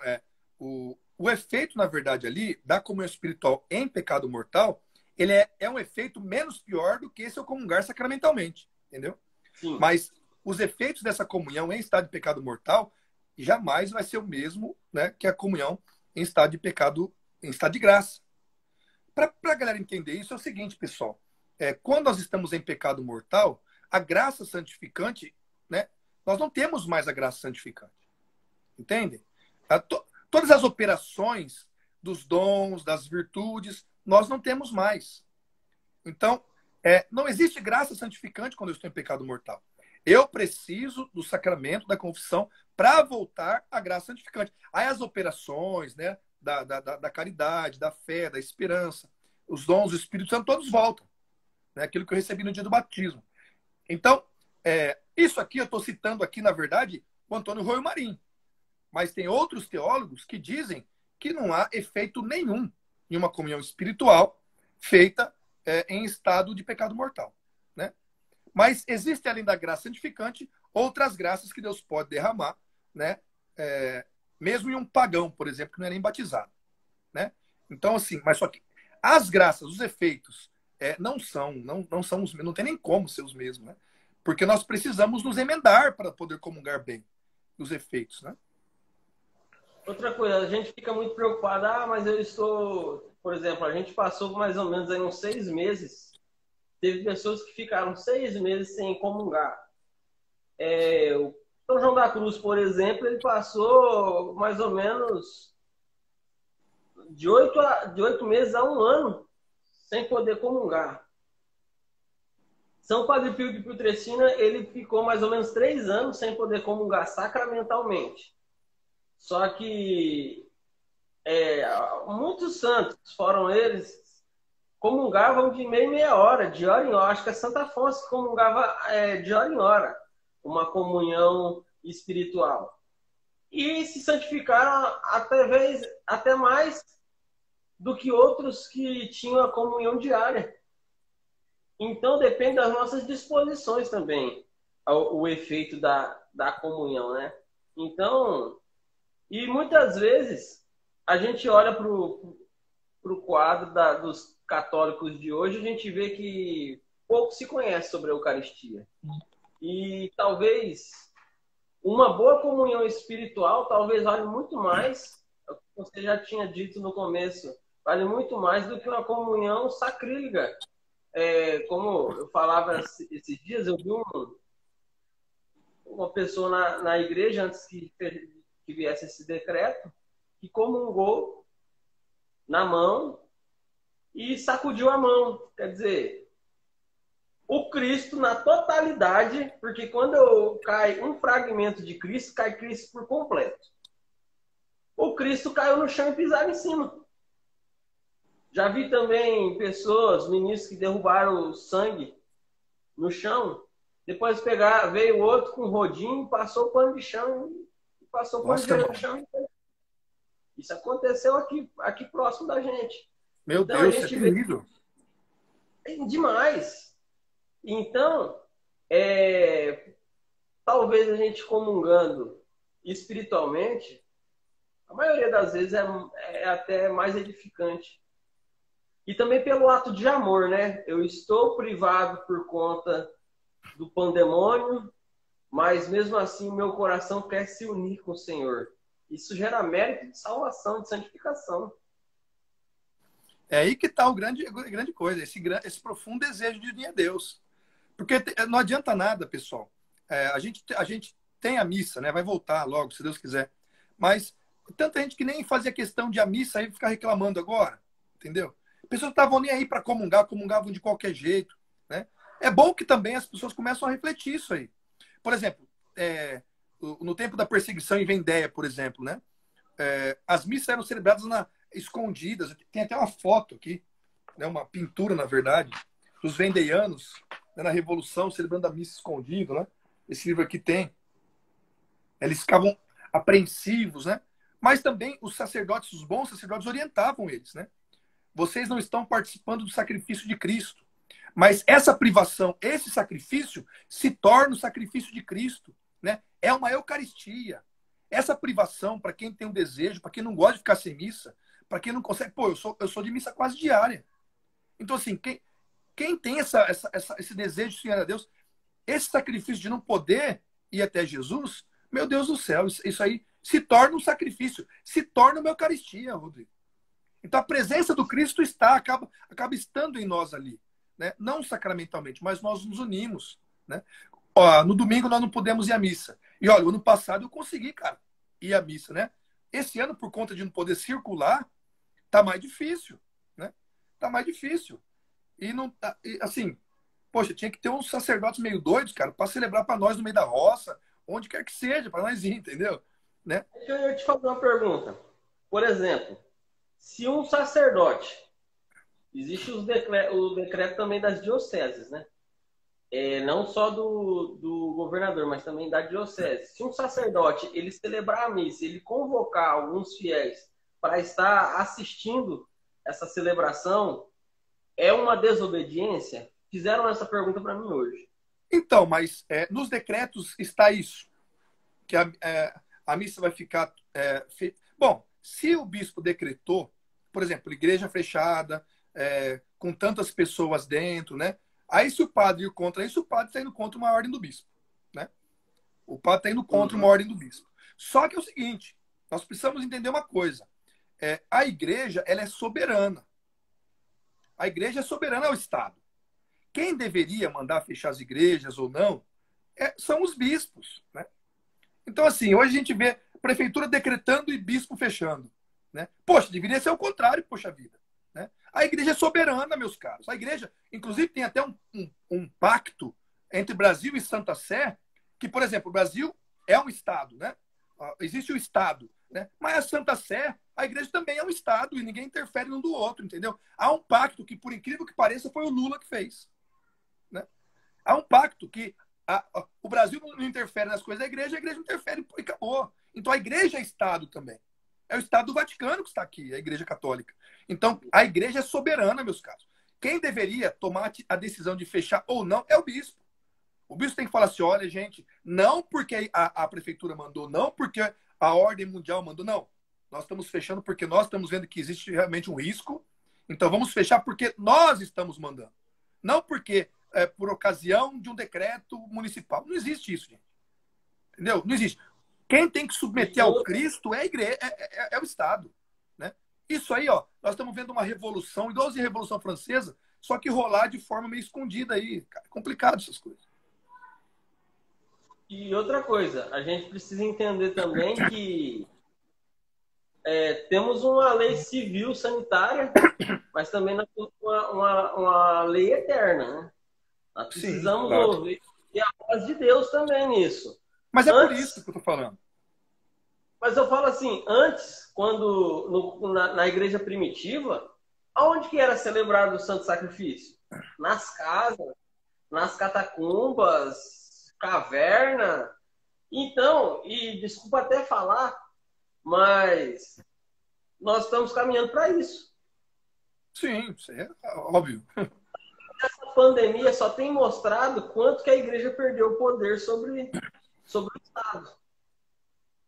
O efeito, na verdade, ali, da comunhão espiritual em pecado mortal, ele é um efeito menos pior do que esse eu comungar sacramentalmente, entendeu? Sim. Mas os efeitos dessa comunhão em estado de pecado mortal jamais vai ser o mesmo, né, que a comunhão em estado de pecado, em estado de graça. Para a galera entender isso, é o seguinte, pessoal. Quando nós estamos em pecado mortal, a graça santificante, né, nós não temos mais a graça santificante. Entendem? Todas as operações dos dons, das virtudes, nós não temos mais. Então, não existe graça santificante quando eu estou em pecado mortal. Eu preciso do sacramento da confissão para voltar à graça santificante. Aí as operações, né, da caridade, da fé, da esperança, os dons do Espírito Santo, todos voltam. Né, aquilo que eu recebi no dia do batismo. Então, isso aqui eu estou citando aqui, na verdade, o Antônio Roio Marim. Mas tem outros teólogos que dizem que não há efeito nenhum em uma comunhão espiritual feita em estado de pecado mortal, né? Mas existe, além da graça santificante, outras graças que Deus pode derramar, né? Mesmo em um pagão, por exemplo, que não é nem batizado, né? Então, assim, mas só que as graças, os efeitos, não são os mesmos, não tem nem como ser os mesmos, né? Porque nós precisamos nos emendar para poder comungar bem os efeitos, né? Outra coisa, a gente fica muito preocupado, mas eu estou... Por exemplo, a gente passou mais ou menos aí uns 6 meses. Teve pessoas que ficaram 6 meses sem comungar. O São João da Cruz, por exemplo, ele passou mais ou menos de 8 meses a 1 ano sem poder comungar. São Padre Pio de Pietrelcina, ele ficou mais ou menos 3 anos sem poder comungar sacramentalmente. Só que muitos santos, foram eles, comungavam de meia hora, de hora em hora. Acho que a Santo Afonso comungava de hora em hora, uma comunhão espiritual. E se santificaram até mais do que outros que tinham a comunhão diária. Então depende das nossas disposições também, o efeito da comunhão, né? Então, e muitas vezes a gente olha para o quadro dos católicos de hoje, a gente vê que pouco se conhece sobre a Eucaristia. E talvez uma boa comunhão espiritual talvez vale muito mais, você já tinha dito no começo, vale muito mais do que uma comunhão sacrílega. Como eu falava esses dias, eu vi uma pessoa na igreja, antes que viesse esse decreto, que comungou na mão e sacudiu a mão. Quer dizer, o Cristo na totalidade, porque quando cai um fragmento de Cristo, cai Cristo por completo. O Cristo caiu no chão e pisaram em cima. Já vi também pessoas, ministros, que derrubaram o sangue no chão. Depois veio outro com rodinho, passou o pano de chão e passou o pano de chão no chão. Isso aconteceu aqui próximo da gente. Meu então, Deus, é terrível. Demais. Então, talvez a gente comungando espiritualmente, a maioria das vezes é até mais edificante. E também pelo ato de amor, né? Eu estou privado por conta do pandemônio, mas mesmo assim o meu coração quer se unir com o Senhor. Isso gera mérito de salvação, de santificação. É aí que está a grande coisa, esse profundo desejo de unir a Deus. Porque não adianta nada, pessoal. A gente tem a missa, né? Vai voltar logo, se Deus quiser. Mas tanta gente que nem fazia questão de a missa aí ficar reclamando agora, entendeu? Pessoas não estavam nem aí para comungavam de qualquer jeito, né? É bom que também as pessoas começam a refletir isso aí. Por exemplo, no tempo da perseguição em Vendéia, por exemplo, né? As missas eram celebradas escondidas. Tem até uma foto aqui, né? Uma pintura, na verdade, dos vendeianos, né? Na Revolução, celebrando a missa escondido, né? Esse livro aqui tem. Eles ficavam apreensivos, né? Mas também os bons sacerdotes orientavam eles, né? Vocês não estão participando do sacrifício de Cristo. Mas essa privação, esse sacrifício, se torna o sacrifício de Cristo, né? É uma Eucaristia. Essa privação, para quem tem um desejo, para quem não gosta de ficar sem missa, para quem não consegue... Pô, eu sou de missa quase diária. Então, assim, quem tem esse desejo de seguir a Deus, esse sacrifício de não poder ir até Jesus, meu Deus do céu, isso aí se torna um sacrifício, se torna uma Eucaristia, Rodrigo. Então a presença do Cristo acaba estando em nós ali, né? Não sacramentalmente, mas nós nos unimos, né? No domingo nós não podemos ir à missa. E olha, o ano passado eu consegui, cara, ir à missa, né? Esse ano, por conta de não poder circular, tá mais difícil, né? Tá mais difícil. Assim, poxa, tinha que ter uns sacerdotes meio doidos, cara, para celebrar para nós no meio da roça, onde quer que seja, para nós ir, entendeu? Né? Deixa eu te fazer uma pergunta. Por exemplo, se um sacerdote, existe o decreto também das dioceses, né? Não só do governador, mas também da diocese. Se um sacerdote ele celebrar a missa, ele convocar alguns fiéis para estar assistindo essa celebração, é uma desobediência? Fizeram essa pergunta para mim hoje. Então, mas nos decretos está isso, que a missa vai ficar... Bom, se o bispo decretou, por exemplo, igreja fechada, com tantas pessoas dentro, né? Aí se o padre ir contra isso, o padre está indo contra uma ordem do bispo, né? O padre está indo contra uma ordem do bispo. Só que é o seguinte, nós precisamos entender uma coisa. A igreja, ela é soberana. A igreja é soberana ao Estado. Quem deveria mandar fechar as igrejas ou não são os bispos, né? Então, assim, hoje a gente vê prefeitura decretando e bispo fechando, né? Poxa, deveria ser o contrário, poxa vida, né? A igreja é soberana, meus caros. A igreja, inclusive, tem até um pacto entre Brasil e Santa Sé, que, por exemplo, o Brasil é um Estado, né? Existe o Estado, né? Mas a Santa Sé, a igreja também é um Estado e ninguém interfere um do outro, entendeu? Há um pacto que, por incrível que pareça, foi o Lula que fez, né? Há um pacto que o Brasil não interfere nas coisas da igreja, a igreja não interfere e acabou. Então a igreja é Estado também. É o Estado do Vaticano que está aqui, a Igreja Católica. Então, a igreja é soberana, meus caros. Quem deveria tomar a decisão de fechar ou não é o bispo. O bispo tem que falar assim, olha, gente, não porque a prefeitura mandou, não porque a ordem mundial mandou, não. Nós estamos fechando porque nós estamos vendo que existe realmente um risco. Então, vamos fechar porque nós estamos mandando. Não porque por ocasião de um decreto municipal. Não existe isso, gente. Entendeu? Não existe. Quem tem que submeter ao Cristo é a igreja, é o Estado, né? Isso aí, ó, nós estamos vendo uma revolução, igualzinha a Revolução Francesa, só que rolar de forma meio escondida aí. Cara, é complicado essas coisas. E outra coisa, a gente precisa entender também que temos uma lei civil sanitária, mas também nós temos uma lei eterna, né? Nós precisamos ouvir a voz de Deus também nisso. Mas é por isso que eu tô falando. Mas eu falo assim, antes, quando na igreja primitiva, aonde que era celebrado o Santo Sacrifício? Nas casas, nas catacumbas, caverna. Então, e desculpa até falar, mas nós estamos caminhando para isso. Sim, isso é óbvio. Essa pandemia só tem mostrado quanto que a igreja perdeu o poder sobre o Estado.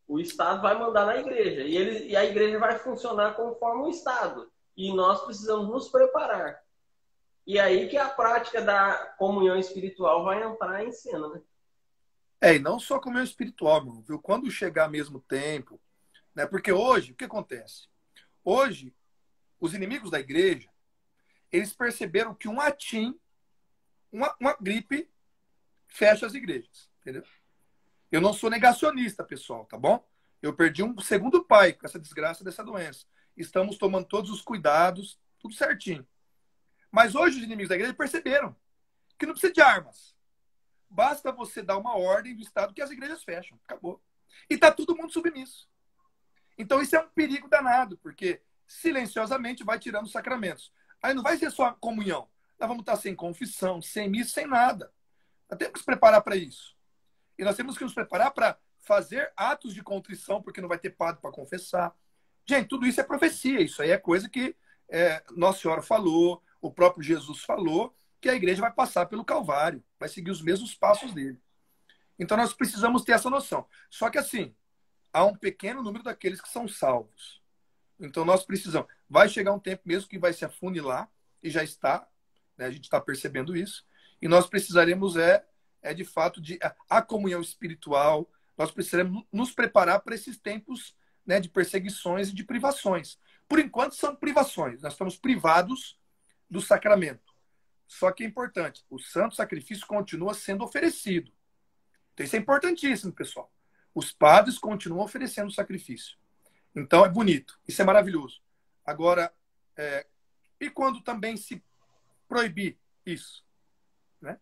O Estado vai mandar na igreja. E a igreja vai funcionar conforme o Estado. E nós precisamos nos preparar. E aí que a prática da comunhão espiritual vai entrar em cena, né? E não só comunhão espiritual, irmão, viu? Quando chegar mesmo tempo, né? Porque hoje, o que acontece? Hoje, os inimigos da igreja, eles perceberam que um atim, uma gripe, fecha as igrejas, entendeu? Eu não sou negacionista, pessoal, tá bom? Eu perdi um segundo pai com essa desgraça dessa doença. Estamos tomando todos os cuidados, tudo certinho. Mas hoje os inimigos da igreja perceberam que não precisa de armas. Basta você dar uma ordem do Estado que as igrejas fecham. Acabou. E está todo mundo submisso. Então isso é um perigo danado, porque silenciosamente vai tirando os sacramentos. Aí não vai ser só a comunhão. Nós vamos estar sem confissão, sem missa, sem nada. Nós temos que se preparar para isso. E nós temos que nos preparar para fazer atos de contrição, porque não vai ter padre para confessar. Gente, tudo isso é profecia. Isso aí é coisa que Nossa Senhora falou, o próprio Jesus falou, que a igreja vai passar pelo Calvário, vai seguir os mesmos passos dele. Então nós precisamos ter essa noção. Só que assim, há um pequeno número daqueles que são salvos. Então nós precisamos. Vai chegar um tempo mesmo que vai se afunilar, e já está, né, a gente está percebendo isso, e nós precisaremos de fato a comunhão espiritual. Nós precisaremos nos preparar para esses tempos, né, de perseguições e de privações. Por enquanto são privações, nós estamos privados do sacramento. Só que é importante, o santo sacrifício continua sendo oferecido. Então isso é importantíssimo, pessoal. Os padres continuam oferecendo o sacrifício. Então é bonito, isso é maravilhoso. Agora, e quando também se proibir isso? Né?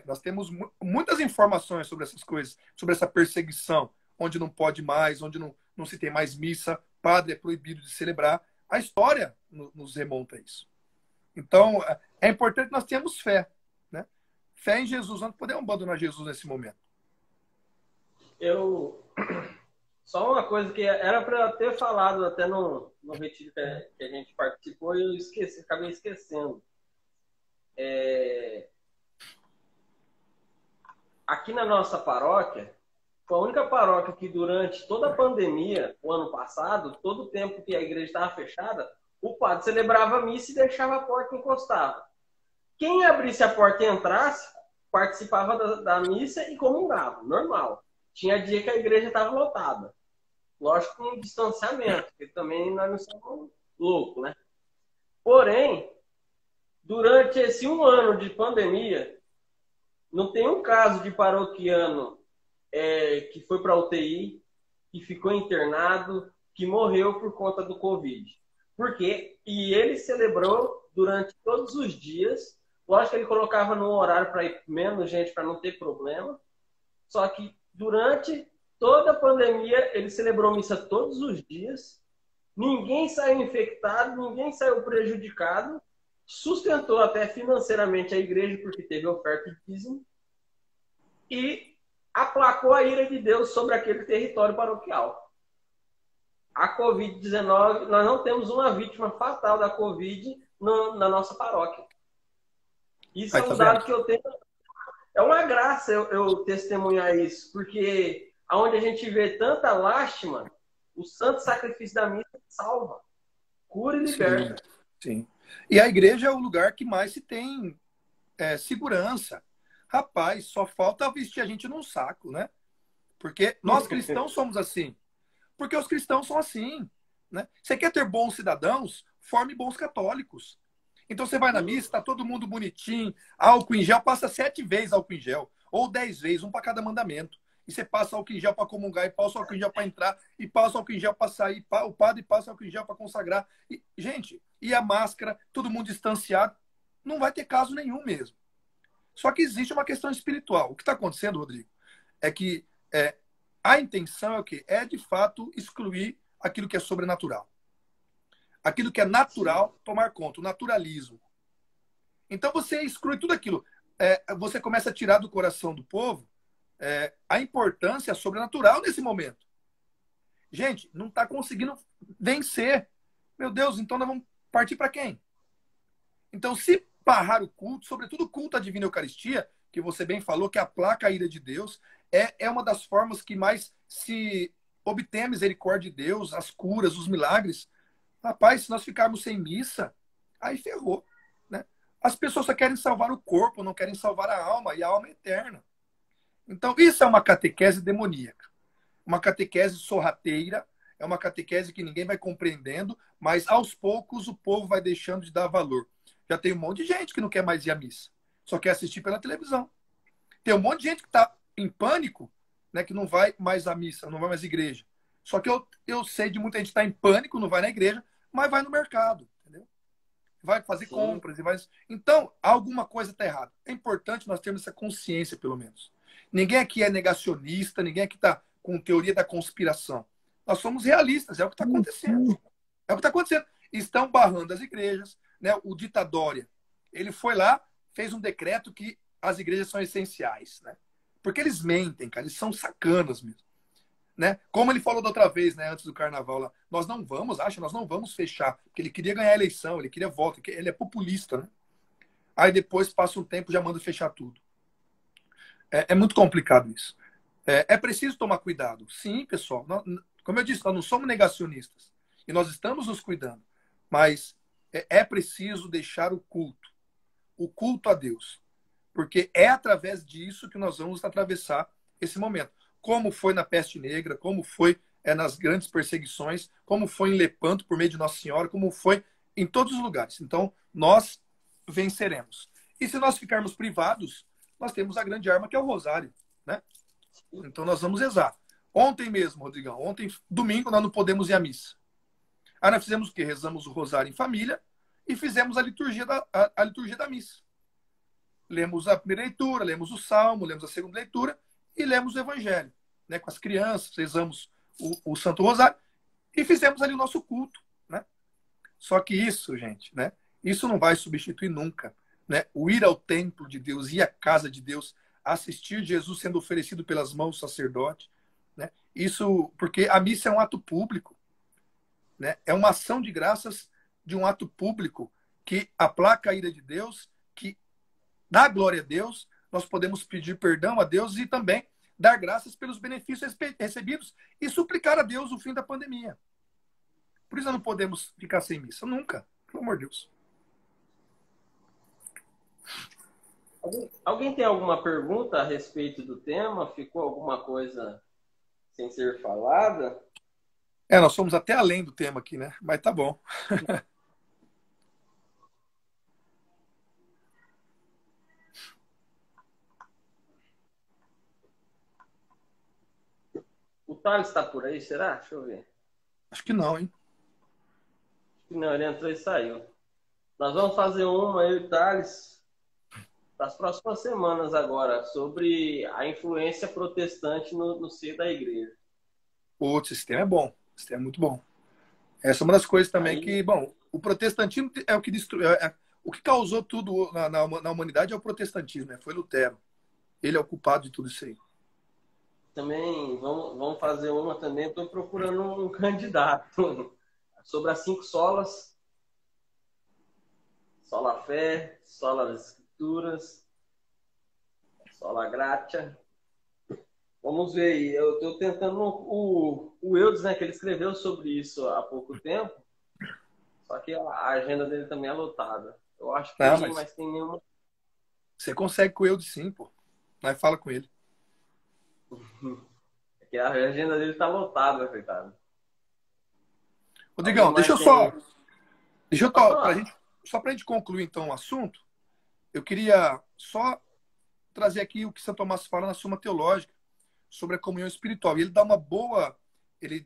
Nós temos muitas informações sobre essas coisas, sobre essa perseguição, onde não pode mais, onde não se tem mais missa, padre é proibido de celebrar. A história nos remonta a isso. Então, é importante que nós tenhamos fé. Né? Fé em Jesus, nós não podemos abandonar Jesus nesse momento. Só uma coisa que era para eu ter falado até no retiro que a gente participou e eu acabei esquecendo. Aqui na nossa paróquia, foi a única paróquia que durante toda a pandemia, o ano passado, todo o tempo que a igreja estava fechada, o padre celebrava a missa e deixava a porta encostada. Quem abrisse a porta e entrasse, participava da missa e comungava, normal. Tinha dia que a igreja estava lotada. Lógico, com distanciamento, porque também nós não somos loucos, né? Porém, durante esse 1 ano de pandemia, não tem um caso de paroquiano que foi para a UTI, que ficou internado, que morreu por conta do Covid. E ele celebrou durante todos os dias. Lógico que ele colocava no horário para ir menos gente, para não ter problema. Só que durante toda a pandemia, ele celebrou missa todos os dias. Ninguém saiu infectado, ninguém saiu prejudicado. Sustentou até financeiramente a igreja, porque teve oferta e dízimo. E aplacou a ira de Deus sobre aquele território paroquial. A Covid-19, nós não temos uma vítima fatal da Covid na nossa paróquia. Isso é um dado que eu tenho. É uma graça eu testemunhar isso, porque onde a gente vê tanta lástima, o santo sacrifício da missa salva, cura e liberta. Sim. E a igreja é o lugar que mais se tem segurança. Rapaz, só falta vestir a gente num saco, né? Porque nós cristãos somos assim. Porque os cristãos são assim, né? Você quer ter bons cidadãos? Forme bons católicos. Então você vai na missa, está todo mundo bonitinho, álcool em gel, passa 7 vezes álcool em gel, ou 10 vezes, um para cada mandamento. E você passa álcool em gel para comungar, e passa álcool em gel para entrar, e passa álcool em gel para sair, o padre passa álcool em gel para consagrar. E, gente, e a máscara, todo mundo distanciado, não vai ter caso nenhum mesmo. Só que existe uma questão espiritual. O que está acontecendo, Rodrigo, é que a intenção é o quê? É, de fato, excluir aquilo que é sobrenatural. Aquilo que é natural, tomar conta, o naturalismo. Então, você exclui tudo aquilo. Você começa a tirar do coração do povo a importância sobrenatural nesse momento. Gente, não está conseguindo vencer. Meu Deus, então nós vamos partir para quem? Então, se barrar o culto, sobretudo o culto à Divina Eucaristia, que você bem falou, que aplaca a ira de Deus, é uma das formas que mais se obtém a misericórdia de Deus, as curas, os milagres. Rapaz, se nós ficarmos sem missa, aí ferrou, né? As pessoas só querem salvar o corpo, não querem salvar a alma, e a alma é eterna. Então, isso é uma catequese demoníaca. Uma catequese sorrateira, é uma catequese que ninguém vai compreendendo, mas aos poucos o povo vai deixando de dar valor. Já tem um monte de gente que não quer mais ir à missa, só quer assistir pela televisão. Tem um monte de gente que está em pânico, né, que não vai mais à missa, não vai mais à igreja. Só que eu sei de muita gente que está em pânico, não vai na igreja, mas vai no mercado, entendeu? Vai fazer compras. Então, alguma coisa está errada. É importante nós termos essa consciência, pelo menos. Ninguém aqui é negacionista, ninguém aqui está com teoria da conspiração. Nós somos realistas, é o que está acontecendo. É o que está acontecendo. Estão barrando as igrejas, né? O Dita Dória, ele foi lá, fez um decreto que as igrejas são essenciais, né? Porque eles mentem, cara, eles são sacanas mesmo. Né? Como ele falou da outra vez, né, antes do carnaval lá, nós não vamos fechar, porque ele queria ganhar a eleição, ele queria voto, ele é populista, né? Aí depois passa um tempo, já manda fechar tudo. É muito complicado isso. É preciso tomar cuidado. Sim, pessoal, como eu disse, nós não somos negacionistas e nós estamos nos cuidando, mas é preciso deixar o culto a Deus, porque é através disso que nós vamos atravessar esse momento. Como foi na peste negra, como foi nas grandes perseguições, como foi em Lepanto por meio de Nossa Senhora, como foi em todos os lugares. Então, nós venceremos. E se nós ficarmos privados, nós temos a grande arma que é o rosário, né? Então, nós vamos rezar. Ontem mesmo, Rodrigão, domingo, nós não podemos ir à missa. Aí nós fizemos o quê? Rezamos o rosário em família e fizemos a liturgia da missa. Lemos a primeira leitura, lemos o salmo, lemos a segunda leitura e lemos o evangelho, né? Com as crianças, rezamos o Santo Rosário e fizemos ali o nosso culto, né? Só que isso, gente, né? Isso não vai substituir nunca, né? O ir ao templo de Deus, ir à casa de Deus, assistir Jesus sendo oferecido pelas mãos do sacerdote, né? Isso, porque a missa é um ato público, né? É uma ação de graças de um ato público que aplaca a ira de Deus, que dá glória a Deus, nós podemos pedir perdão a Deus e também dar graças pelos benefícios recebidos e suplicar a Deus o fim da pandemia. Por isso nós não podemos ficar sem missa. Nunca. Pelo amor de Deus. Alguém tem alguma pergunta a respeito do tema? Ficou alguma coisa sem ser falada? Nós somos até além do tema aqui, né? Mas tá bom. O Thales está por aí, será? Deixa eu ver. Acho que não, hein? Não, ele entrou e saiu. Nós vamos fazer uma, eu e Thales, das próximas semanas agora, sobre a influência protestante no seio da igreja. O sistema é bom. O sistema é muito bom. Essa é uma das coisas também Aí, que, bom, o protestantismo é o que destruiu. O que causou tudo na humanidade é o protestantismo, né? Foi Lutero. Ele é o culpado de tudo isso aí. também vamos fazer uma também. Estou procurando um candidato sobre as 5 solas. Sola fé, sola das escrituras, sola gratia. Vamos ver aí. Eu estou tentando o Eudes, né, que ele escreveu sobre isso há pouco tempo. Só que a agenda dele também é lotada. Eu acho que Não, tem, mas mas tem nenhuma. você consegue com o Eudes sim, pô. Vai, fala com ele. Porque a agenda dele está lotada, coitado. Rodrigão, Alguém mais tem. Pode falar. só pra gente concluir então o assunto, eu queria só trazer aqui o que São Tomás fala na Suma Teológica sobre a comunhão espiritual. E ele dá uma boa, ele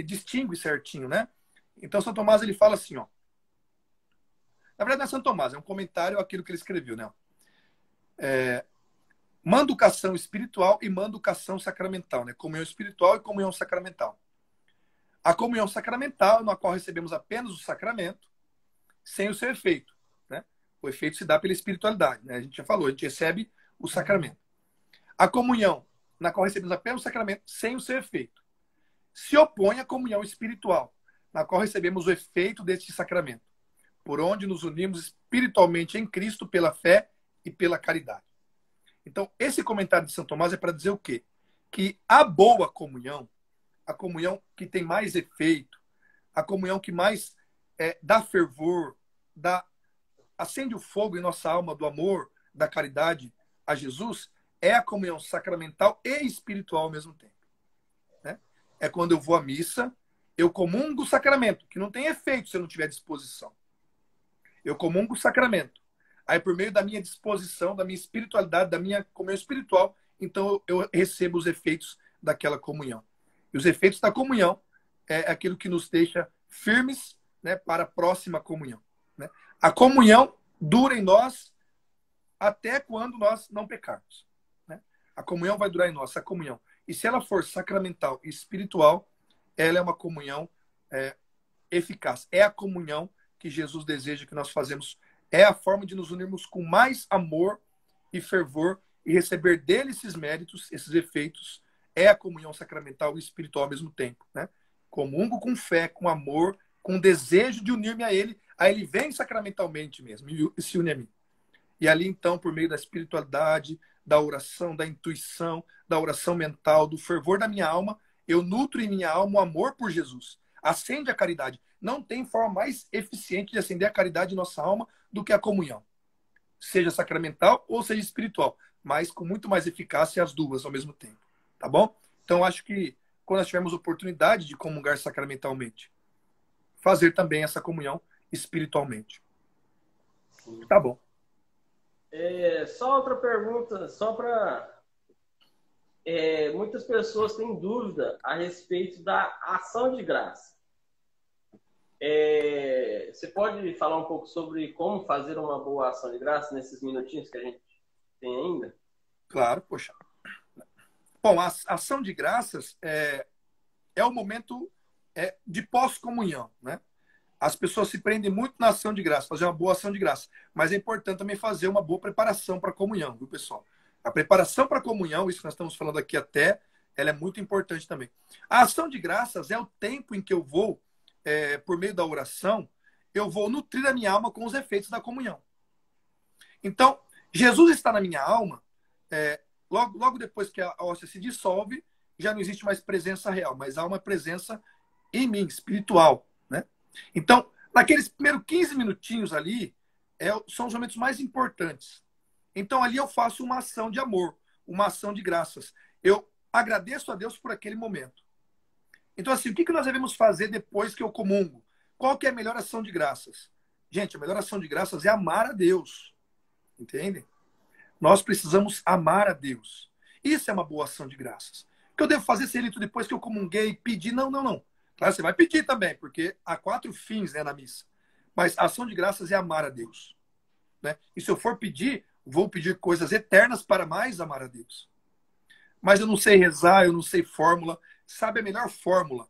distingue certinho, né? Então São Tomás ele fala assim, ó. Na verdade não é São Tomás, é um comentário àquilo que ele escreveu, né? Manducação espiritual e manducação sacramental, né? Comunhão espiritual e comunhão sacramental. A comunhão sacramental, na qual recebemos apenas o sacramento, sem o seu efeito, né? O efeito se dá pela espiritualidade, né? A gente já falou, a gente recebe o sacramento. A comunhão, na qual recebemos apenas o sacramento, sem o seu efeito, se opõe à comunhão espiritual, na qual recebemos o efeito deste sacramento, por onde nos unimos espiritualmente em Cristo pela fé e pela caridade. Então, esse comentário de São Tomás é para dizer o quê? Que a boa comunhão, a comunhão que tem mais efeito, a comunhão que mais dá fervor, acende o fogo em nossa alma do amor, da caridade a Jesus, é a comunhão sacramental e espiritual ao mesmo tempo. Né? É quando eu vou à missa, eu comungo o sacramento, que não tem efeito se eu não tiver disposição. Eu comungo o sacramento. Aí, por meio da minha disposição, da minha espiritualidade, da minha comunhão espiritual, então eu recebo os efeitos daquela comunhão. E os efeitos da comunhão é aquilo que nos deixa firmes, né, para a próxima comunhão. Né? A comunhão dura em nós até quando nós não pecarmos. Né? A comunhão vai durar em nós, a comunhão. E se ela for sacramental e espiritual, ela é uma comunhão eficaz. É a comunhão que Jesus deseja que nós fazemos. É a forma de nos unirmos com mais amor e fervor e receber dele esses méritos, esses efeitos. É a comunhão sacramental e espiritual ao mesmo tempo. Né? Comungo com fé, com amor, com desejo de unir-me a ele. Aí ele vem sacramentalmente mesmo e se une a mim. E ali, então, por meio da espiritualidade, da oração, da intuição, da oração mental, do fervor da minha alma, eu nutro em minha alma o amor por Jesus. Acende a caridade. Não tem forma mais eficiente de acender a caridade em nossa alma do que a comunhão. Seja sacramental ou seja espiritual. Mas com muito mais eficácia as duas ao mesmo tempo. Tá bom? Então, acho que quando nós tivermos oportunidade de comungar sacramentalmente, fazer também essa comunhão espiritualmente. Sim. Tá bom. Só outra pergunta, só para... muitas pessoas têm dúvida a respeito da ação de graça. Você pode falar um pouco sobre como fazer uma boa ação de graça nesses minutinhos que a gente tem ainda? Claro, poxa. Bom, a ação de graças é o momento de pós-comunhão, né? As pessoas se prendem muito na ação de graça, fazer uma boa ação de graça. Mas é importante também fazer uma boa preparação para a comunhão, viu, pessoal? A preparação para a comunhão, isso que nós estamos falando aqui ela é muito importante também. A ação de graças é o tempo em que eu vou, por meio da oração, eu vou nutrir a minha alma com os efeitos da comunhão. Então, Jesus está na minha alma, logo depois que a hóstia se dissolve, já não existe mais presença real, mas há uma presença em mim, espiritual, né? Então, naqueles primeiros 15 minutinhos ali, são os momentos mais importantes. Então, ali eu faço uma ação de amor, uma ação de graças. Eu agradeço a Deus por aquele momento. Então, assim, o que nós devemos fazer depois que eu comungo? Qual que é a melhor ação de graças? Gente, a melhor ação de graças é amar a Deus. Entendem? Nós precisamos amar a Deus. Isso é uma boa ação de graças. O que eu devo fazer, Celito, depois que eu comunguei, pedir? Não. Claro, você vai pedir também, porque há 4 fins, né, na missa. Mas a ação de graças é amar a Deus. Né? E se eu for pedir, vou pedir coisas eternas para mais amar a Deus. Mas eu não sei rezar, eu não sei fórmula. Sabe a melhor fórmula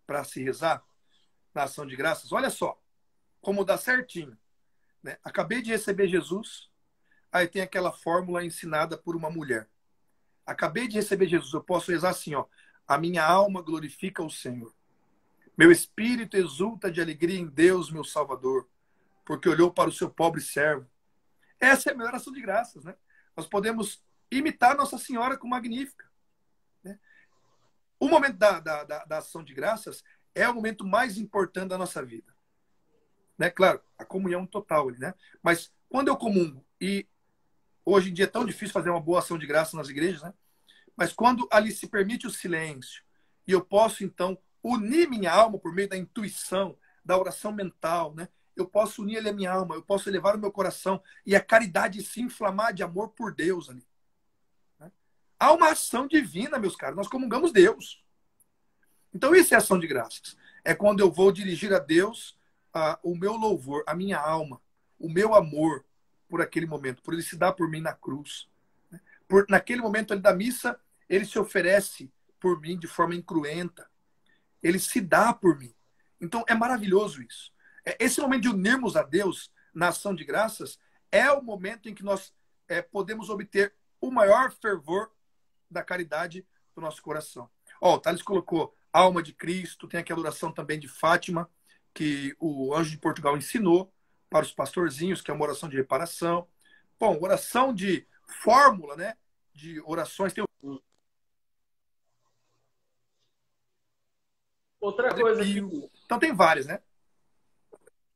para se rezar na ação de graças? Olha só, como dá certinho. Né? Acabei de receber Jesus, aí tem aquela fórmula ensinada por uma mulher. Acabei de receber Jesus, eu posso rezar assim, ó. A minha alma glorifica o Senhor. Meu espírito exulta de alegria em Deus, meu Salvador, porque olhou para o seu pobre servo. Essa é a melhor ação de graças, né? Nós podemos imitar Nossa Senhora com Magnífica. Né? O momento da ação de graças é o momento mais importante da nossa vida. Né? Claro, a comunhão total ali, né? Mas quando eu comungo, e hoje em dia é tão difícil fazer uma boa ação de graças nas igrejas, né? Mas quando ali se permite o silêncio, e eu posso, então, unir minha alma por meio da intuição, da oração mental, né? Eu posso unir ali a minha alma, eu posso elevar o meu coração e a caridade se inflamar de amor por Deus ali. Né? Há uma ação divina, meus caros, nós comungamos Deus. Então isso é ação de graças. É quando eu vou dirigir a Deus o meu louvor, a minha alma, o meu amor por aquele momento, por ele se dar por mim na cruz. Né? Naquele momento ali da missa, ele se oferece por mim de forma incruenta. Ele se dá por mim. Então é maravilhoso isso. Esse momento de unirmos a Deus na ação de graças é o momento em que nós podemos obter o maior fervor da caridade do nosso coração. Ó, o Thales colocou alma de Cristo, tem aquela oração também de Fátima, que o anjo de Portugal ensinou para os pastorzinhos, que é uma oração de reparação. Bom, oração de fórmula, né? De orações. Tem outra coisa que... Então tem várias, né?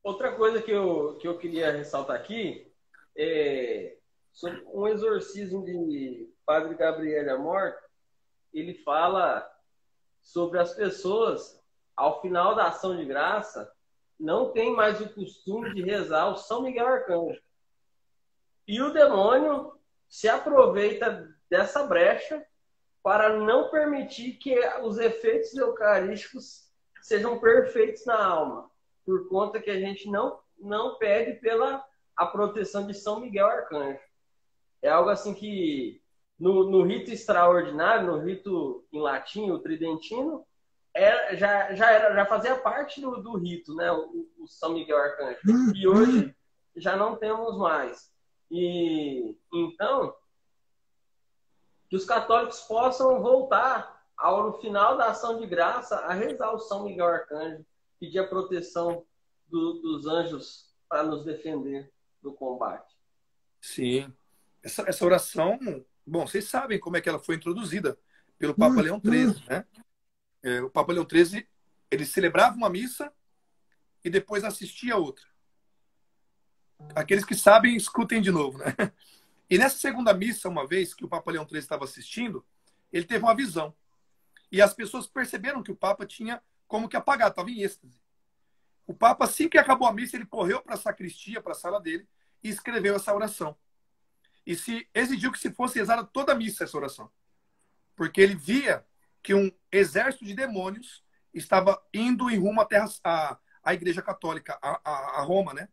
Outra coisa que eu queria ressaltar aqui é sobre um exorcismo de Padre Gabriel Amor. Ele fala sobre as pessoas, ao final da ação de graça, não tem mais o costume de rezar o São Miguel Arcanjo. E o demônio se aproveita dessa brecha para não permitir que os efeitos eucarísticos sejam perfeitos na alma, por conta que a gente não pede pela a proteção de São Miguel Arcanjo. É algo assim que, no rito extraordinário, no rito em latim, o tridentino, já fazia parte do rito, né? O São Miguel Arcanjo. E hoje já não temos mais. E então, que os católicos possam voltar ao final da ação de graça a rezar o São Miguel Arcanjo, pedir a proteção dos anjos para nos defender do combate. Sim. Essa oração, bom, vocês sabem como é que ela foi introduzida pelo Papa Leão XIII, né? O Papa Leão XIII, ele celebrava uma missa e depois assistia a outra. Aqueles que sabem, escutem de novo, né? E nessa segunda missa, uma vez que o Papa Leão XIII estava assistindo, ele teve uma visão. E as pessoas perceberam que o Papa tinha como que apagado, estava em êxtase. O Papa, assim que acabou a missa, ele correu para a sacristia, para a sala dele, e escreveu essa oração. E se exigiu que se fosse rezada toda a missa essa oração. Porque ele via que um exército de demônios estava indo em rumo à Igreja Católica, a Roma, né?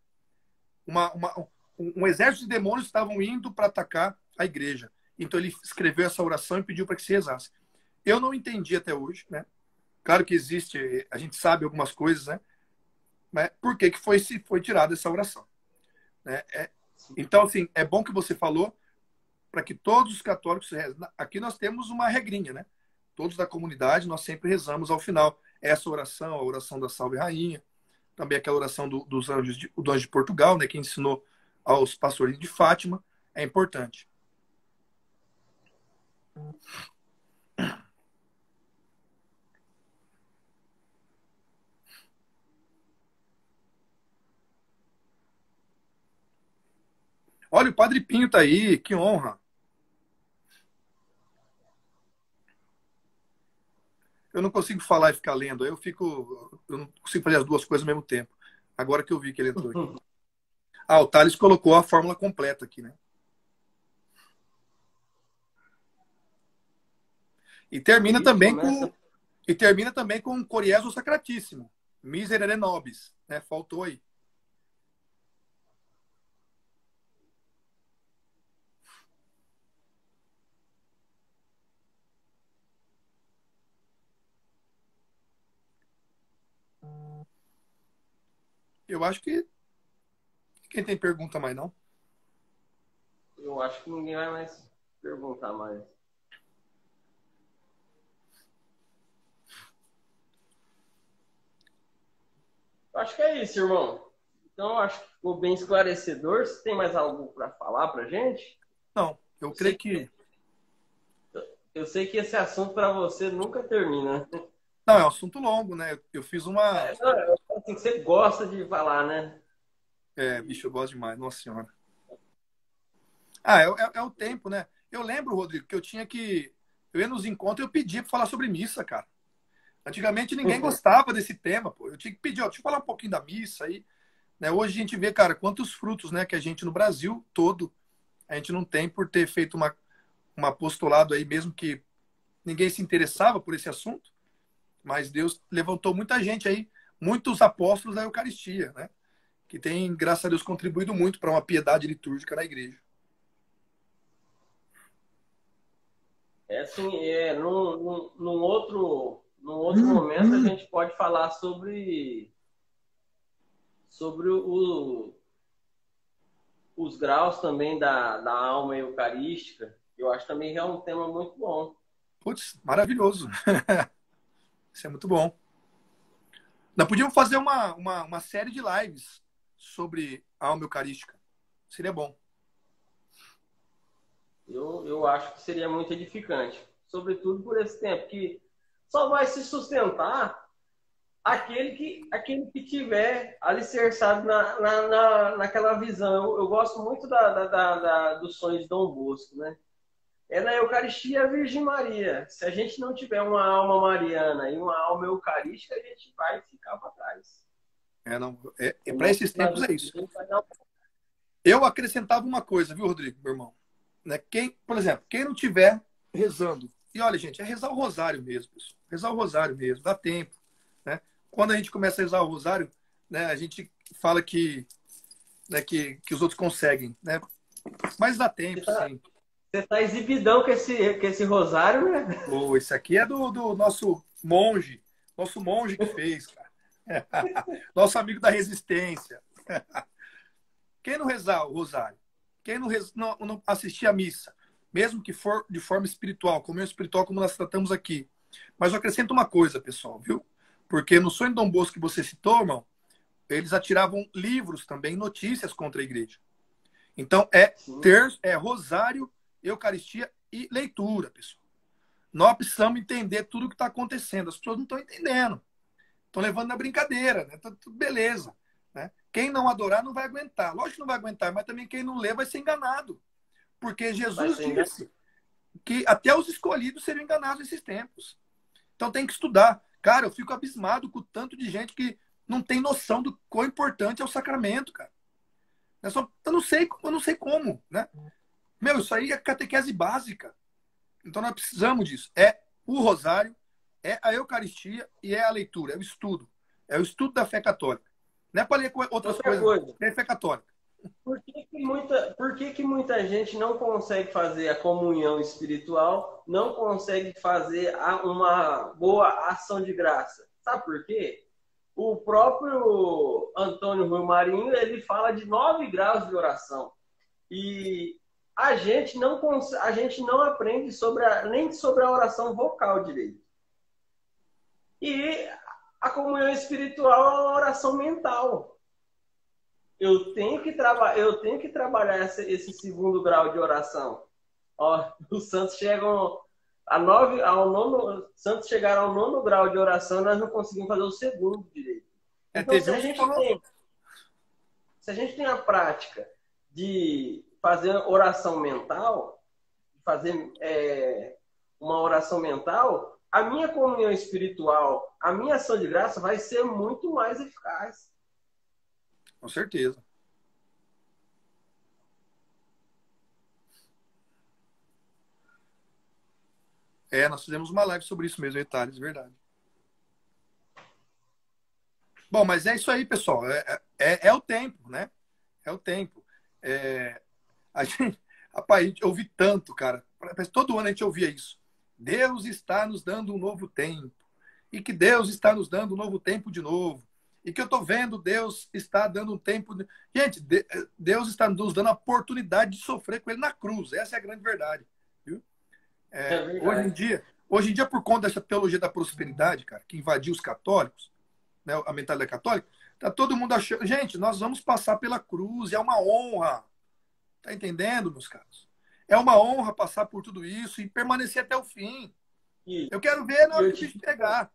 Um exército de demônios estavam indo para atacar a igreja. Então ele escreveu essa oração e pediu para que se rezasse. Eu não entendi até hoje, né? Claro que existe, a gente sabe algumas coisas, né? Mas por que foi tirada essa oração? Né? Então, assim, é bom que você falou para que todos os católicos rezem. Aqui nós temos uma regrinha, né? Todos da comunidade, nós sempre rezamos ao final essa oração, a oração da Salve Rainha, também aquela oração dos anjos do anjo de Portugal, né? Que ensinou aos pastores de Fátima, é importante. Olha, o Padre Pinho tá aí, que honra. Eu não consigo falar e ficar lendo, eu não consigo fazer as duas coisas ao mesmo tempo. Agora que eu vi que ele entrou aqui. O Thales colocou a fórmula completa aqui, né? E termina também E termina também com Coriésio Sacratíssimo. Miserere nobis. Né? Faltou aí. Eu acho que quem tem pergunta mais não? Eu acho que ninguém vai mais perguntar mais. Eu acho que é isso, irmão. Então, eu acho que ficou bem esclarecedor. Você tem mais algo para falar para gente? Não, eu creio que... Eu sei que esse assunto para você nunca termina. Não, é um assunto longo, né? Eu fiz uma... Assim, você gosta de falar, né? Bicho, eu gosto demais, nossa senhora. É o tempo, né? Eu lembro, Rodrigo, que eu ia nos encontros e eu pedia para falar sobre missa, cara. Antigamente ninguém gostava desse tema, pô. Eu tinha que pedir, ó, deixa eu falar um pouquinho da missa aí. Né? Hoje a gente vê, cara, quantos frutos, né, que a gente no Brasil todo, a gente não tem por ter feito um apostolado aí, mesmo que ninguém se interessava por esse assunto, mas Deus levantou muita gente aí, muitos apóstolos da Eucaristia, né? Que tem, graças a Deus, contribuído muito para uma piedade litúrgica na igreja. Assim, num outro momento a gente pode falar sobre os graus também da alma eucarística. Eu acho também que é um tema muito bom. Putz, maravilhoso. Isso é muito bom. Nós podíamos fazer uma série de lives sobre a alma eucarística. Seria bom. Eu acho que seria muito edificante. Sobretudo por esse tempo, que só vai se sustentar aquele que tiver alicerçado naquela visão. Eu gosto muito dos sonhos de Dom Bosco, né? É na Eucaristia a Virgem Maria. Se a gente não tiver uma alma mariana e uma alma eucarística, a gente vai ficar para trás. Para esses tempos é isso. Eu acrescentava uma coisa, viu, Rodrigo, meu irmão? Né? Por exemplo, quem não tiver rezando, e olha, gente, é rezar o rosário mesmo, pessoal. Rezar o rosário mesmo, dá tempo. Né? Quando a gente começa a rezar o rosário, né, a gente fala que os outros conseguem, né? Mas dá tempo, sim. Você tá exibidão com esse rosário, né? Pô, esse aqui é do nosso monge que fez, cara. Nosso amigo da resistência. Quem não rezar o rosário, quem não assistir a missa, mesmo que for de forma espiritual, comunhão espiritual, como nós tratamos aqui. Mas eu acrescento uma coisa, pessoal, viu? Porque no sonho de Dom Bosco que você citou, irmão, eles atiravam livros também, notícias contra a igreja. Então, rosário, eucaristia e leitura, pessoal. Nós precisamos entender tudo o que está acontecendo. As pessoas não estão entendendo. Estão levando na brincadeira, né? Tá tudo beleza. Né? Quem não adorar não vai aguentar. Lógico que não vai aguentar, mas também quem não lê vai ser enganado. Porque Jesus disse que até os escolhidos seriam enganados nesses tempos. Então tem que estudar. Cara, eu fico abismado com o tanto de gente que não tem noção do quão importante é o sacramento, cara. Eu não sei como, né? Meu, isso aí é catequese básica. Então nós precisamos disso. É o rosário, é a Eucaristia e é a leitura, é o estudo. É o estudo da fé católica. Não é para ler outras coisas. É fé católica. Por que muita gente não consegue fazer a comunhão espiritual, não consegue fazer uma boa ação de graça? Sabe por quê? O próprio Antônio Rui Marinho, ele fala de 9 graus de oração. E a gente não aprende nem sobre a oração vocal direito. E a comunhão espiritual é uma oração mental. Eu tenho que trabalhar esse segundo grau de oração. Ó, os santos chegaram santos chegaram ao 9º grau de oração, nós não conseguimos fazer o segundo direito. Então, se a gente tem a prática de fazer oração mental, fazer uma oração mental, a minha comunhão espiritual, a minha ação de graça vai ser muito mais eficaz. Com certeza. Nós fizemos uma live sobre isso mesmo, detalhes, verdade. Bom, mas é isso aí, pessoal. É o tempo, né? É o tempo. A gente, rapaz, a gente ouve tanto, cara. Todo ano a gente ouvia isso. Deus está nos dando um novo tempo. E que Deus está nos dando um novo tempo de novo. E que eu estou vendo, Deus está dando um tempo. Gente, Deus está nos dando a oportunidade de sofrer com Ele na cruz. Essa é a grande verdade. Viu? Hoje em dia, por conta dessa teologia da prosperidade, cara, que invadiu os católicos, né, a mentalidade católica, tá todo mundo achando. Gente, nós vamos passar pela cruz, é uma honra. Tá entendendo, meus caros? É uma honra passar por tudo isso e permanecer até o fim. Eu quero ver na hora que a gente pegar.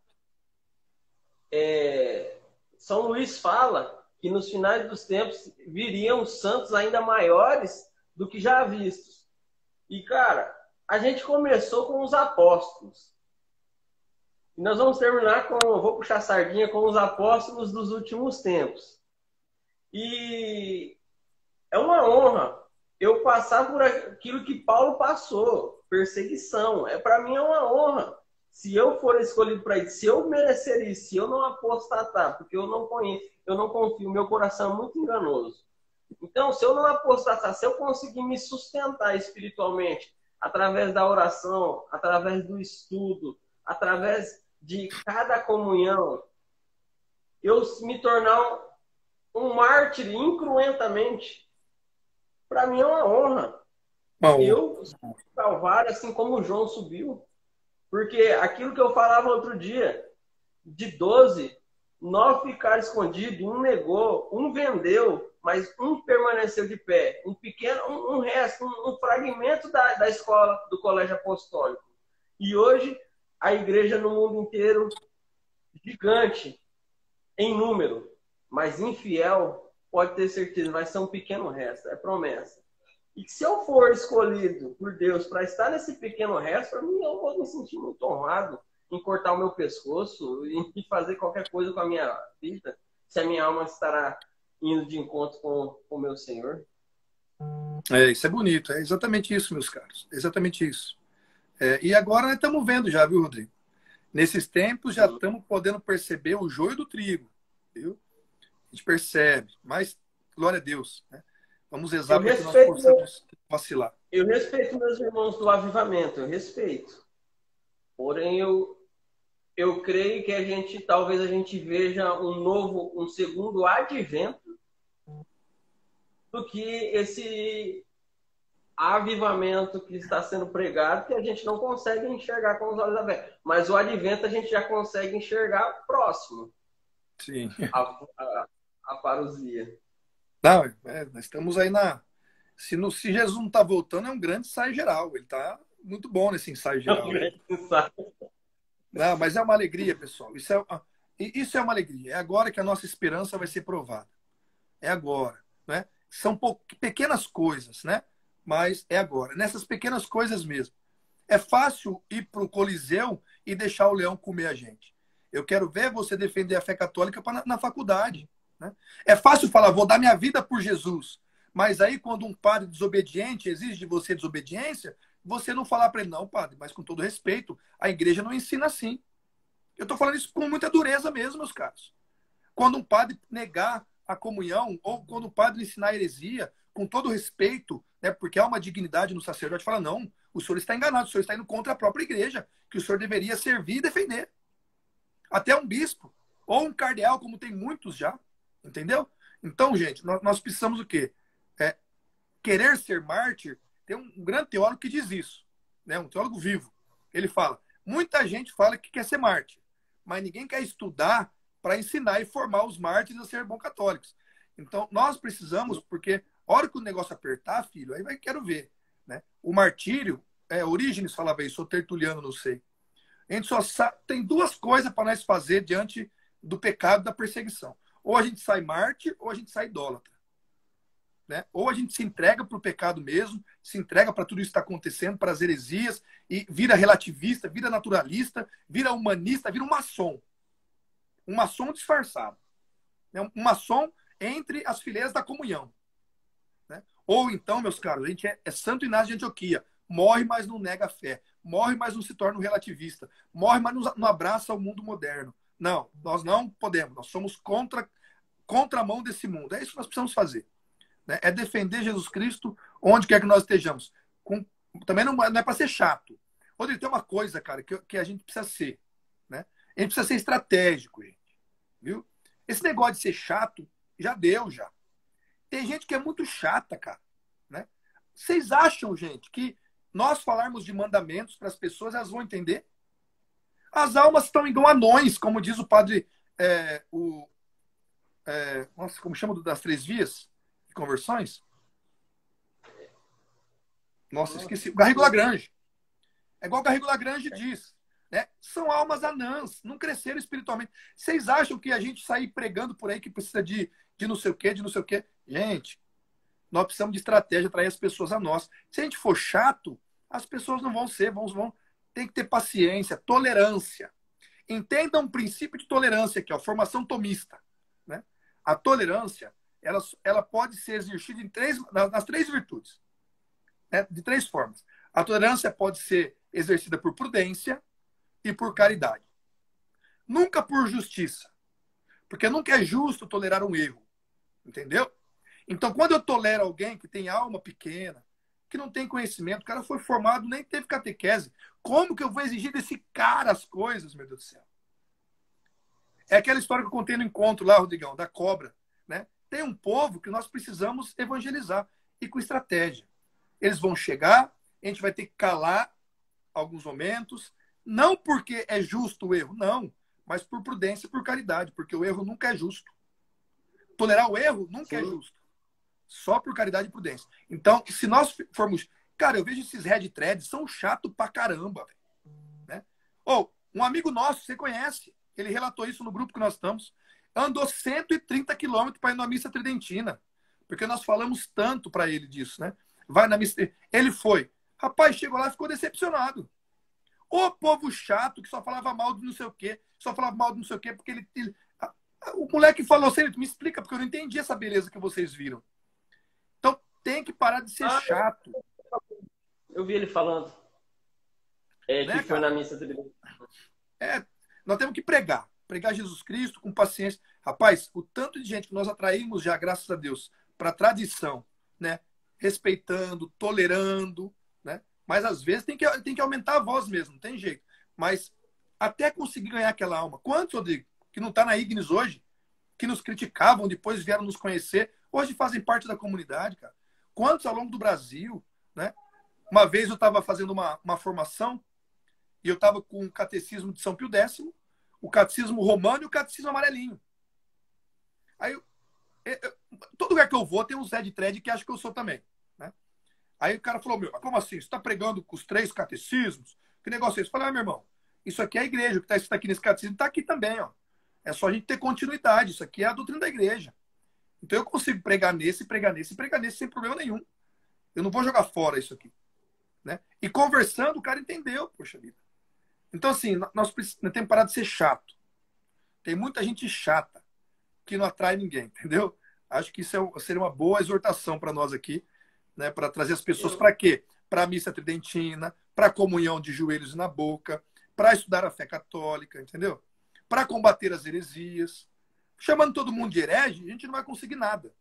São Luís fala que nos finais dos tempos viriam santos ainda maiores do que já vistos. E, cara, a gente começou com os apóstolos. E nós vamos terminar com, vou puxar a sardinha, com os apóstolos dos últimos tempos. E é uma honra eu passar por aquilo que Paulo passou, perseguição. Para mim é uma honra. Se eu for escolhido para isso, se eu merecer isso, se eu não apostatar, porque eu não conheço, eu não confio, meu coração é muito enganoso. Então, se eu não apostatar, se eu conseguir me sustentar espiritualmente, através da oração, através do estudo, através de cada comunhão, eu me tornar um mártir incruentamente, para mim é uma honra. Eu salvar assim como João subiu. Porque aquilo que eu falava outro dia, de 12, 9 ficaram escondidos, um negou, um vendeu, mas um permaneceu de pé. Um pequeno, um resto, um fragmento da escola, do colégio apostólico. E hoje, a igreja no mundo inteiro, gigante, em número, mas infiel, pode ter certeza, vai ser um pequeno resto, é promessa. E se eu for escolhido por Deus para estar nesse pequeno resto, para mim eu vou me sentir muito honrado em cortar o meu pescoço e fazer qualquer coisa com a minha vida, se a minha alma estará indo de encontro com o meu Senhor. Isso é bonito, é exatamente isso, meus caros, exatamente isso. E agora nós estamos vendo já, viu, Rodrigo? Nesses tempos já estamos podendo perceber o joio do trigo, viu? A gente percebe, mas glória a Deus, né? Vamos rezar para que nós possamos vacilar. Eu respeito meus irmãos do avivamento, eu respeito. Porém, eu creio que talvez a gente veja um segundo advento do que esse avivamento que está sendo pregado, que a gente não consegue enxergar com os olhos abertos. Mas o advento a gente já consegue enxergar próximo. Sim. A parousia. Não, nós estamos aí Se Jesus não está voltando, é um grande ensaio geral. Ele está muito bom nesse ensaio geral. É um grande ensaio. Não, mas é uma alegria, pessoal. Isso é uma alegria. É agora que a nossa esperança vai ser provada. É agora, né? São pequenas coisas, né? Mas é agora. Nessas pequenas coisas mesmo. É fácil ir para o Coliseu e deixar o leão comer a gente. Eu quero ver você defender a fé católica na faculdade. Né? É fácil falar, vou dar minha vida por Jesus. Mas aí, quando um padre desobediente exige de você desobediência, você não falar para ele, não, padre, mas com todo respeito, a igreja não ensina assim. Eu estou falando isso com muita dureza mesmo, meus caros. Quando um padre negar a comunhão, ou quando um padre ensinar heresia, com todo respeito, né, porque há uma dignidade no sacerdote, fala, não, o senhor está enganado, o senhor está indo contra a própria igreja, que o senhor deveria servir e defender. Até um bispo, ou um cardeal, como tem muitos já, entendeu? Então, gente, nós precisamos o quê? Querer ser mártir. Tem um grande teólogo que diz isso, né? Um teólogo vivo. Ele fala, muita gente fala que quer ser mártir, mas ninguém quer estudar para ensinar e formar os mártires a ser bons católicos. Então, nós precisamos, porque a hora que o negócio apertar, filho, aí quero ver. Né? O martírio, Orígenes falava isso, sou tertuliano, não sei. A gente só tem duas coisas para nós fazer diante do pecado da perseguição. Ou a gente sai mártir, ou a gente sai idólatra. Né? Ou a gente se entrega para o pecado mesmo, se entrega para tudo isso que está acontecendo, para as heresias, e vira relativista, vira naturalista, vira humanista, vira um maçom. Um maçom disfarçado. Né? Um maçom entre as fileiras da comunhão. Né? Ou então, meus caros, a gente é Santo Inácio de Antioquia. Morre, mas não nega a fé. Morre, mas não se torna um relativista. Morre, mas não abraça o mundo moderno. Não, nós não podemos. Nós somos contra a mão desse mundo. É isso que nós precisamos fazer. Né? É defender Jesus Cristo onde quer que nós estejamos. Também não é para ser chato. Rodrigo, tem uma coisa, cara, que a gente precisa ser. Né? A gente precisa ser estratégico, gente. Viu? Esse negócio de ser chato, já deu, já. Tem gente que é muito chata, cara. Né? Vocês acham, gente, que nós falarmos de mandamentos para as pessoas, elas vão entender? As almas estão igual anões, como diz o padre... nossa, como chama das 3 vias de conversões? Nossa, esqueci. Garrigo Lagrange. É igual o Garrigo Lagrange diz. Né? São almas anãs, não cresceram espiritualmente. Vocês acham que a gente sair pregando por aí que precisa de não sei o quê, de não sei o quê? Gente, nós precisamos de estratégia para atrair as pessoas a nós. Se a gente for chato, as pessoas não vão ser, tem que ter paciência, tolerância. Entendam um princípio de tolerância aqui, ó, formação tomista. Né? A tolerância, ela pode ser exercida nas 3 virtudes. Né? De 3 formas. A tolerância pode ser exercida por prudência e por caridade. Nunca por justiça. Porque nunca é justo tolerar um erro. Entendeu? Então, quando eu tolero alguém que tem alma pequena, que não tem conhecimento, o cara foi formado, nem teve catequese, como que eu vou exigir desse cara as coisas, meu Deus do céu? É aquela história que eu contei no encontro lá, Rodrigão, da cobra. Né? Tem um povo que nós precisamos evangelizar, e com estratégia. Eles vão chegar, a gente vai ter que calar alguns momentos, não porque é justo o erro, não, mas por prudência e por caridade, porque o erro nunca é justo. Tolerar o erro nunca é justo. Só por caridade e prudência. Então, se nós formos... Cara, eu vejo esses red threads, são chato pra caramba. Né? Ou, um amigo nosso, você conhece, ele relatou isso no grupo que nós estamos, andou 130 quilômetros para ir na missa tridentina, porque nós falamos tanto para ele disso, né? Vai na missa... Ele foi. Rapaz, chegou lá e ficou decepcionado. O povo chato que só falava mal de não sei o quê, só falava mal de não sei o quê, porque o moleque falou assim, me explica, porque eu não entendi essa beleza que vocês viram. Então, tem que parar de ser chato. Eu vi ele falando. Né, que foi na missa dele. Nós temos que pregar. Pregar Jesus Cristo com paciência. Rapaz, o tanto de gente que nós atraímos já, graças a Deus, para a tradição, né? Respeitando, tolerando, né? Mas às vezes tem que aumentar a voz mesmo, não tem jeito. Mas até conseguir ganhar aquela alma. Quantos, Rodrigo, que não está na Ignis hoje, que nos criticavam, depois vieram nos conhecer, hoje fazem parte da comunidade, cara. Quantos ao longo do Brasil, né? Uma vez eu estava fazendo uma formação e eu estava com o catecismo de São Pio X, o catecismo romano e o catecismo amarelinho. Aí, todo lugar que eu vou tem um Zé de Thread que acha que eu sou também. Né? Aí o cara falou, mas como assim? Você está pregando com os 3 catecismos? Que negócio é esse? Eu falei, meu irmão, isso aqui é a igreja, o que está escrito aqui nesse catecismo está aqui também. Ó. É só a gente ter continuidade. Isso aqui é a doutrina da igreja. Então eu consigo pregar nesse, pregar nesse e pregar nesse sem problema nenhum. Eu não vou jogar fora isso aqui. Né? E conversando, o cara entendeu, poxa vida. Então, assim, nós temos que parar de ser chato. Tem muita gente chata que não atrai ninguém, entendeu? Acho que isso seria uma boa exortação para nós aqui, né? Para trazer as pessoas para quê? Para a missa tridentina, para a comunhão de joelhos na boca, para estudar a fé católica, entendeu? Para combater as heresias. Chamando todo mundo de herege, a gente não vai conseguir nada.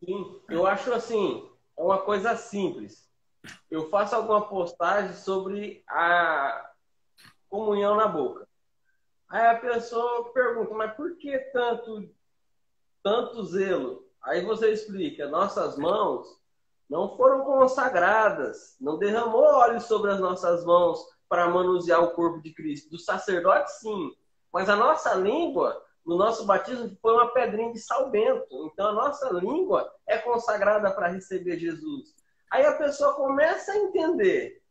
Sim, eu acho assim, é uma coisa simples. Eu faço alguma postagem sobre a comunhão na boca. Aí a pessoa pergunta, mas por que tanto zelo? Aí você explica, nossas mãos não foram consagradas, não derramou óleo sobre as nossas mãos para manusear o corpo de Cristo. Do sacerdote, sim. Mas a nossa língua, no nosso batismo, foi uma pedrinha de sal bento. Então a nossa língua é consagrada para receber Jesus. Aí a pessoa começa a entender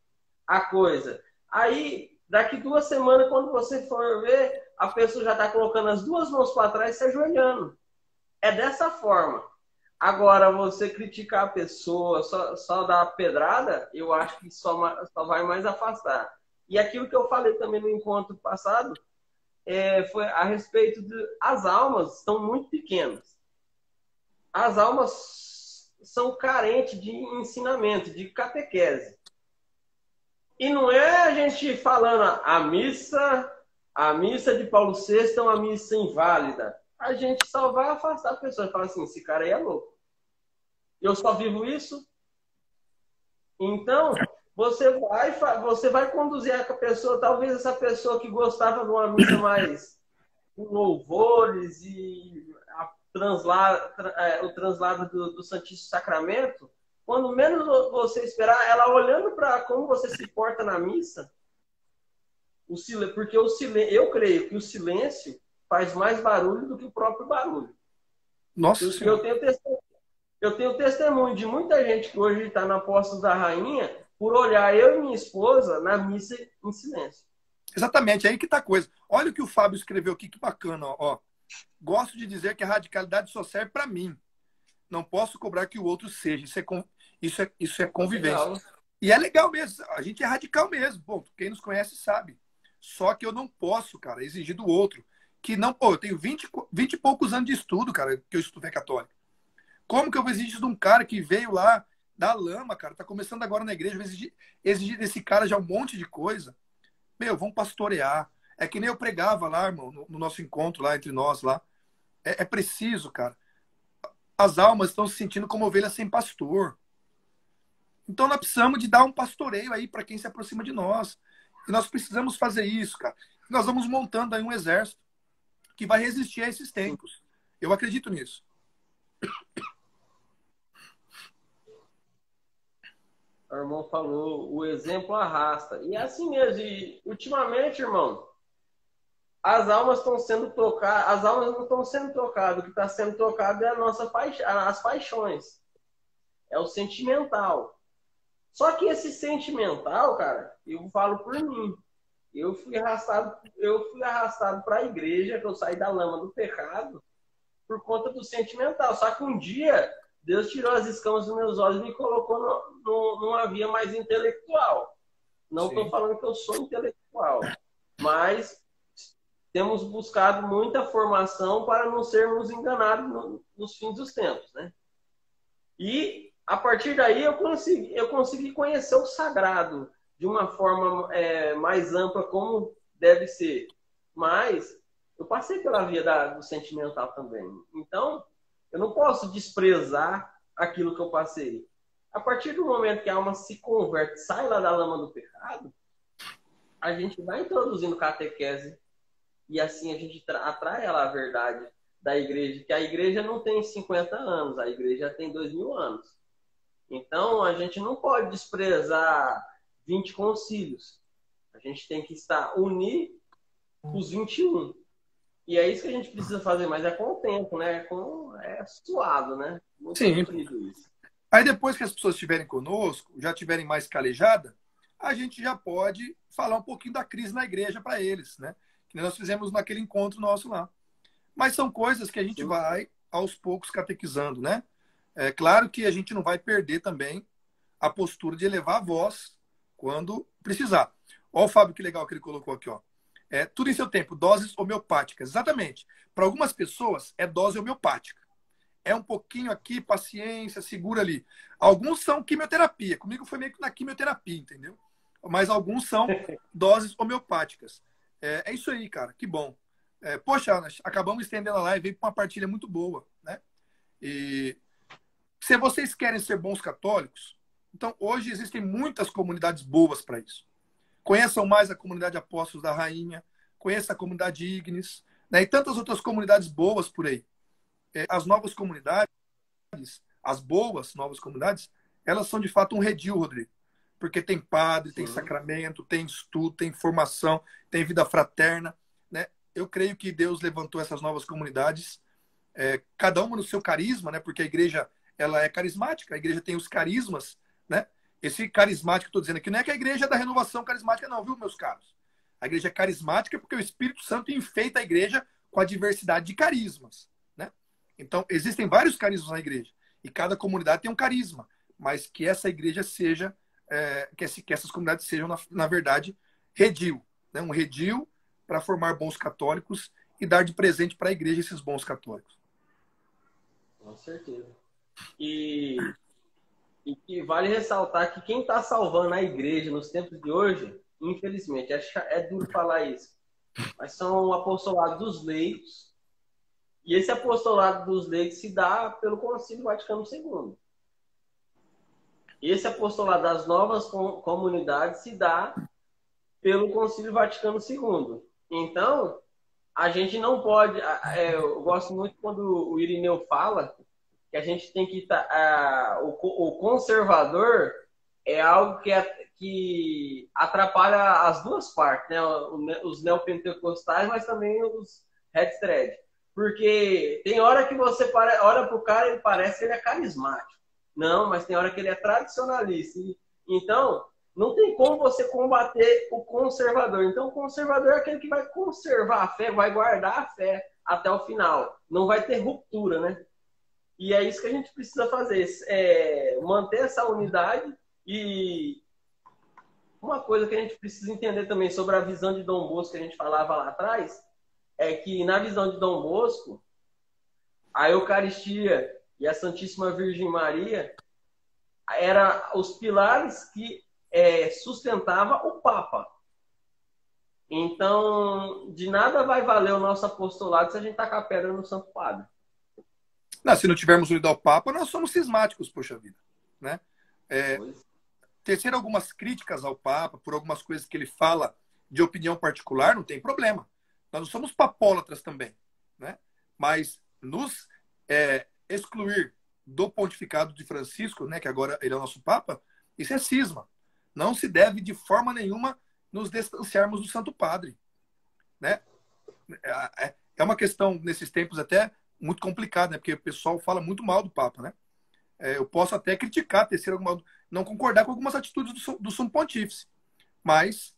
a coisa. Aí, daqui 2 semanas, quando você for ver, a pessoa já está colocando as 2 mãos para trás e se ajoelhando. É dessa forma. Agora, você criticar a pessoa, só dar pedrada, eu acho que só vai mais afastar. E aquilo que eu falei também no encontro passado, foi a respeito as almas estão muito pequenas. As almas são carentes de ensinamento, de catequese. E não é a gente falando a missa a missa de Paulo VI é uma missa inválida. A gente só vai afastar a pessoa e falar assim, esse cara aí é louco. Eu só vivo isso. Então, você vai conduzir a pessoa, talvez essa pessoa que gostava de uma missa mais com louvores e o translado do Santíssimo Sacramento, quando menos você esperar, ela olhando para como você se porta na missa, porque eu creio que o silêncio faz mais barulho do que o próprio barulho. Nossa porque Senhora. eu tenho testemunho de muita gente que hoje está na Apóstolos da Rainha por olhar eu e minha esposa na missa em silêncio. Exatamente, aí que tá a coisa. Olha o que o Fábio escreveu aqui, que bacana, ó. Gosto de dizer que a radicalidade só serve para mim. Não posso cobrar que o outro seja. Isso é convivência. Legal. E é legal mesmo. A gente é radical mesmo. Bom, quem nos conhece sabe. Só que eu não posso, cara, exigir do outro. Que não, pô, eu tenho 20 e poucos anos de estudo, cara, que eu estudo fé católica. Como que eu vou exigir de um cara que veio lá da lama, cara, tá começando agora na igreja, eu vou exigir desse cara já um monte de coisa? Meu, vamos pastorear. É que nem eu pregava lá, irmão, no nosso encontro lá, entre nós lá. É preciso, cara. As almas estão se sentindo como ovelhas sem pastor. Então nós precisamos de dar um pastoreio aí para quem se aproxima de nós. E nós precisamos fazer isso, cara. Nós vamos montando aí um exército que vai resistir a esses tempos. Eu acredito nisso. O irmão falou, o exemplo arrasta. E é assim mesmo. E ultimamente, irmão, as almas estão sendo tocadas, as almas não estão sendo tocadas. O que está sendo tocado é as paixões. É o sentimental. Só que esse sentimental, cara, eu falo por mim. Eu fui arrastado para a igreja, que eu saí da lama do pecado, por conta do sentimental. Só que um dia, Deus tirou as escamas dos meus olhos e me colocou numa via mais intelectual. Não estou falando que eu sou intelectual, mas temos buscado muita formação para não sermos enganados nos fins dos tempos, né? E, a partir daí, eu consegui conhecer o sagrado de uma forma mais ampla, como deve ser. Mas eu passei pela via do sentimental também. Então, eu não posso desprezar aquilo que eu passei. A partir do momento que a alma se converte, sai lá da lama do pecado, a gente vai introduzindo catequese e assim a gente atrai ela à verdade da igreja, que a igreja não tem 50 anos, a igreja tem 2000 anos. Então, a gente não pode desprezar 20 concílios. A gente tem que unir os 21. E é isso que a gente precisa fazer, mas é com o tempo, né? É suado, né? Muito sofrido isso. Aí depois que as pessoas estiverem conosco, já estiverem mais calejadas, a gente já pode falar um pouquinho da crise na igreja para eles, né? Que nós fizemos naquele encontro nosso lá. Mas são coisas que a gente vai aos poucos catequizando, né? É claro que a gente não vai perder também a postura de elevar a voz quando precisar. Olha o Fábio, que legal que ele colocou aqui, ó. Tudo em seu tempo, doses homeopáticas. Exatamente. Para algumas pessoas, é dose homeopática. É um pouquinho aqui, paciência, segura ali. Alguns são quimioterapia. Comigo foi meio que na quimioterapia, entendeu? Mas alguns são doses homeopáticas. É isso aí, cara. Que bom. Poxa, acabamos estendendo a live, veio para uma partilha muito boa, né? E se vocês querem ser bons católicos, então hoje existem muitas comunidades boas para isso. Conheçam mais a comunidade Apóstolos da Rainha, conheçam a comunidade Ignis, né? E tantas outras comunidades boas por aí. As novas comunidades, as boas novas comunidades, elas são de fato um redil, Rodrigo. Porque tem padre, tem sacramento, tem estudo, tem formação, tem vida fraterna, né? Eu creio que Deus levantou essas novas comunidades, cada uma no seu carisma, né? Porque a igreja ela é carismática, a igreja tem os carismas, né? Esse carismático que eu estou dizendo aqui não é que a igreja é da renovação carismática, não, viu, meus caros? A igreja é carismática porque o Espírito Santo enfeita a igreja com a diversidade de carismas, né? Então, existem vários carismas na igreja e cada comunidade tem um carisma, mas que essa igreja seja, que essas comunidades sejam, na verdade, redil, né? Um redil para formar bons católicos e dar de presente para a igreja esses bons católicos. Com certeza. E que vale ressaltar que quem está salvando a igreja nos tempos de hoje, infelizmente, é duro falar isso, mas são o apostolado dos leigos. E esse apostolado dos leigos se dá pelo Concílio Vaticano II. Esse apostolado das novas comunidades se dá pelo Concílio Vaticano II. Então, a gente não pode... eu gosto muito quando o Irineu fala que a gente tem que... o conservador é algo que atrapalha as duas partes, né? Os neopentecostais, mas também os red thread. Porque tem hora que você olha para o cara e ele parece que ele é carismático. Não, mas tem hora que ele é tradicionalista. Então, não tem como você combater o conservador. Então, o conservador é aquele que vai conservar a fé, vai guardar a fé até o final. Não vai ter ruptura, né? E é isso que a gente precisa fazer. Manter essa unidade. E uma coisa que a gente precisa entender também sobre a visão de Dom Bosco, que a gente falava lá atrás, é que na visão de Dom Bosco, a Eucaristia e a Santíssima Virgem Maria eram os pilares que sustentava o Papa. Então, de nada vai valer o nosso apostolado se a gente tacar pedra no Santo Padre. Não, se não tivermos unido ao Papa, nós somos cismáticos, poxa vida. Né? Tecer algumas críticas ao Papa, por algumas coisas que ele fala de opinião particular, não tem problema. Nós não somos papólatras também. Né? Mas nos excluir do pontificado de Francisco, né, que agora ele é o nosso Papa, isso é cisma. Não se deve, de forma nenhuma, nos distanciarmos do Santo Padre. Né? É uma questão, nesses tempos, até muito complicada, né? Porque o pessoal fala muito mal do Papa. Né? Eu posso até criticar, não concordar com algumas atitudes do Sumo Pontífice, mas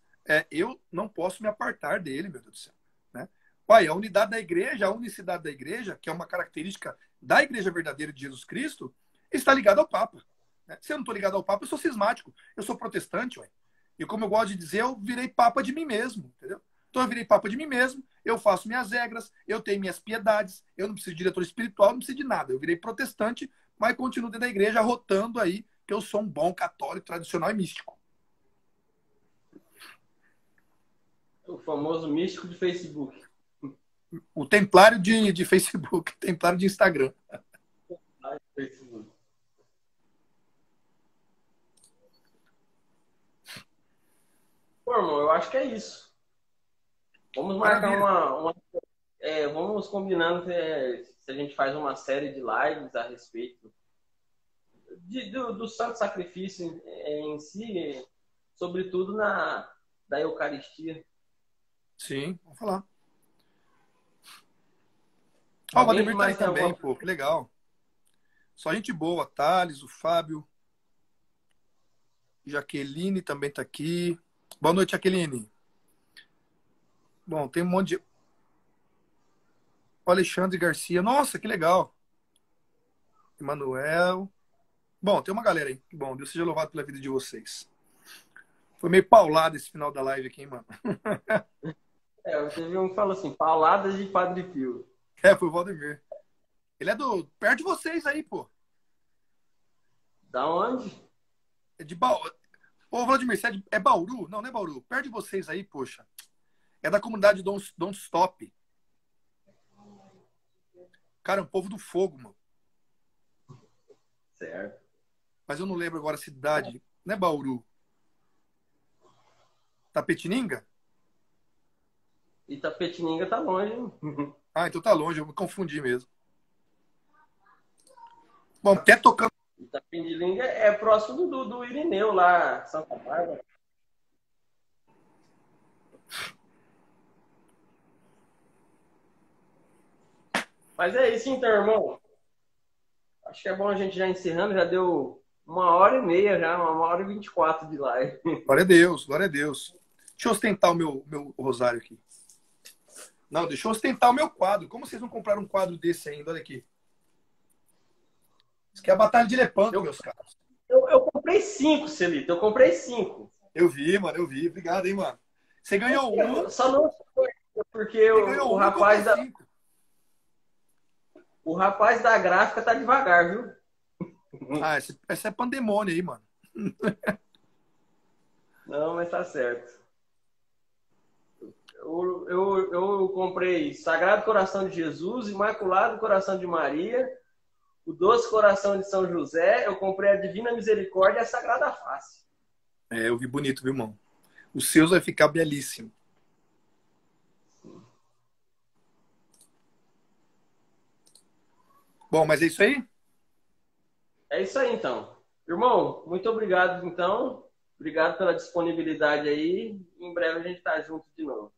eu não posso me apartar dele, meu Deus do céu. Né? Pai, a unidade da igreja, a unicidade da igreja, que é uma característica da igreja verdadeira de Jesus Cristo, está ligada ao Papa. Né? Se eu não estou ligado ao Papa, eu sou cismático. Eu sou protestante, ué. E como eu gosto de dizer, eu virei Papa de mim mesmo. Entendeu? Então eu virei Papa de mim mesmo, eu faço minhas regras, eu tenho minhas piedades, eu não preciso de diretor espiritual, não preciso de nada. Eu virei protestante, mas continuo dentro da igreja, rotando aí que eu sou um bom católico, tradicional e místico. O famoso místico de Facebook. O templário de Facebook, templário de Instagram. Pô, irmão, eu acho que é isso. Vamos marcar vamos combinando se a gente faz uma série de lives a respeito do Santo Sacrifício em si, sobretudo da Eucaristia. Sim, vamos falar. O Vladimir tá aí também, pô, que legal. Só gente boa, Thales, o Fábio, Jaqueline também tá aqui. Boa noite, Jaqueline. Bom, tem um monte de... O Alexandre Garcia, nossa, que legal. Emanuel. Bom, tem uma galera aí. Bom, Deus seja louvado pela vida de vocês. Foi meio paulado esse final da live aqui, hein, mano? Teve um que falou assim, pauladas de Padre Pio. Foi o Valdemir. Ele é perto de vocês aí, pô. Da onde? É de Bauru. Ô, Vladimir, você é Bauru? Não, não é Bauru. Perto de vocês aí, poxa. É da comunidade Don't Stop. Cara, é um povo do fogo, mano. Certo. Mas eu não lembro agora a cidade. Não é Bauru. Tapetininga? Itapetininga tá longe, hein? Ah, então tá longe, eu me confundi mesmo. Bom, até tocando. Itapetininga é próximo do Irineu, lá, Santa Bárbara. Mas é isso então, irmão. Acho que é bom a gente já encerrando, já deu 1h30 já, 1h24 de live. Glória a Deus, glória a Deus. Deixa eu ostentar o meu rosário aqui. Não, deixa eu ostentar o meu quadro. Como vocês não compraram um quadro desse ainda? Olha aqui. Isso aqui é a Batalha de Lepanto, meus caros. Eu comprei 5, Celito. Eu comprei 5. Eu vi, mano, eu vi. Obrigado, hein, mano. Você ganhou um. Só não foi porque o rapaz da... O rapaz da gráfica tá devagar, viu? Ah, essa é pandemônio aí, mano. Não, mas tá certo. Eu comprei Sagrado Coração de Jesus, Imaculado Coração de Maria, o Doce Coração de São José, eu comprei a Divina Misericórdia e a Sagrada Face. Eu vi bonito, viu, irmão? Os seus vai ficar belíssimo. Bom, mas é isso aí? É isso aí, então. Irmão, muito obrigado, então. Obrigado pela disponibilidade aí. Em breve a gente tá junto de novo.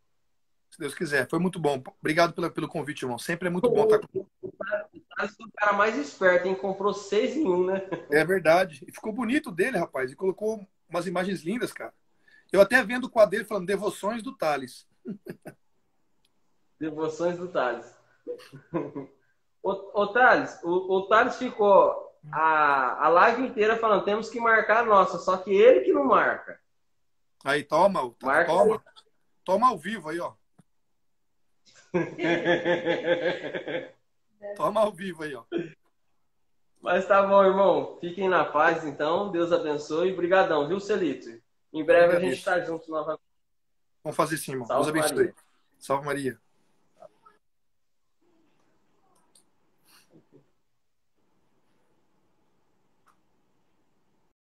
Se Deus quiser. Foi muito bom. Obrigado pelo convite, irmão. Sempre é muito bom estar com O cara mais esperto, hein? Comprou 6 em 1, né? É verdade. E ficou bonito dele, rapaz. E colocou umas imagens lindas, cara. Eu até vendo o quadro dele falando Devoções do Thales. Devoções do Thales. Ô Thales, o Thales ficou a live inteira falando, temos que marcar a nossa, só que ele que não marca. Aí, toma. Marca Toma. Toma ao vivo aí, ó. Toma ao vivo aí, ó. Mas tá bom, irmão. Fiquem na paz, então. Deus abençoe. Obrigadão, viu, Celito? Em breve a gente tá junto novamente. Vamos fazer sim, irmão. Salve Deus abençoe. Maria. Salve Maria.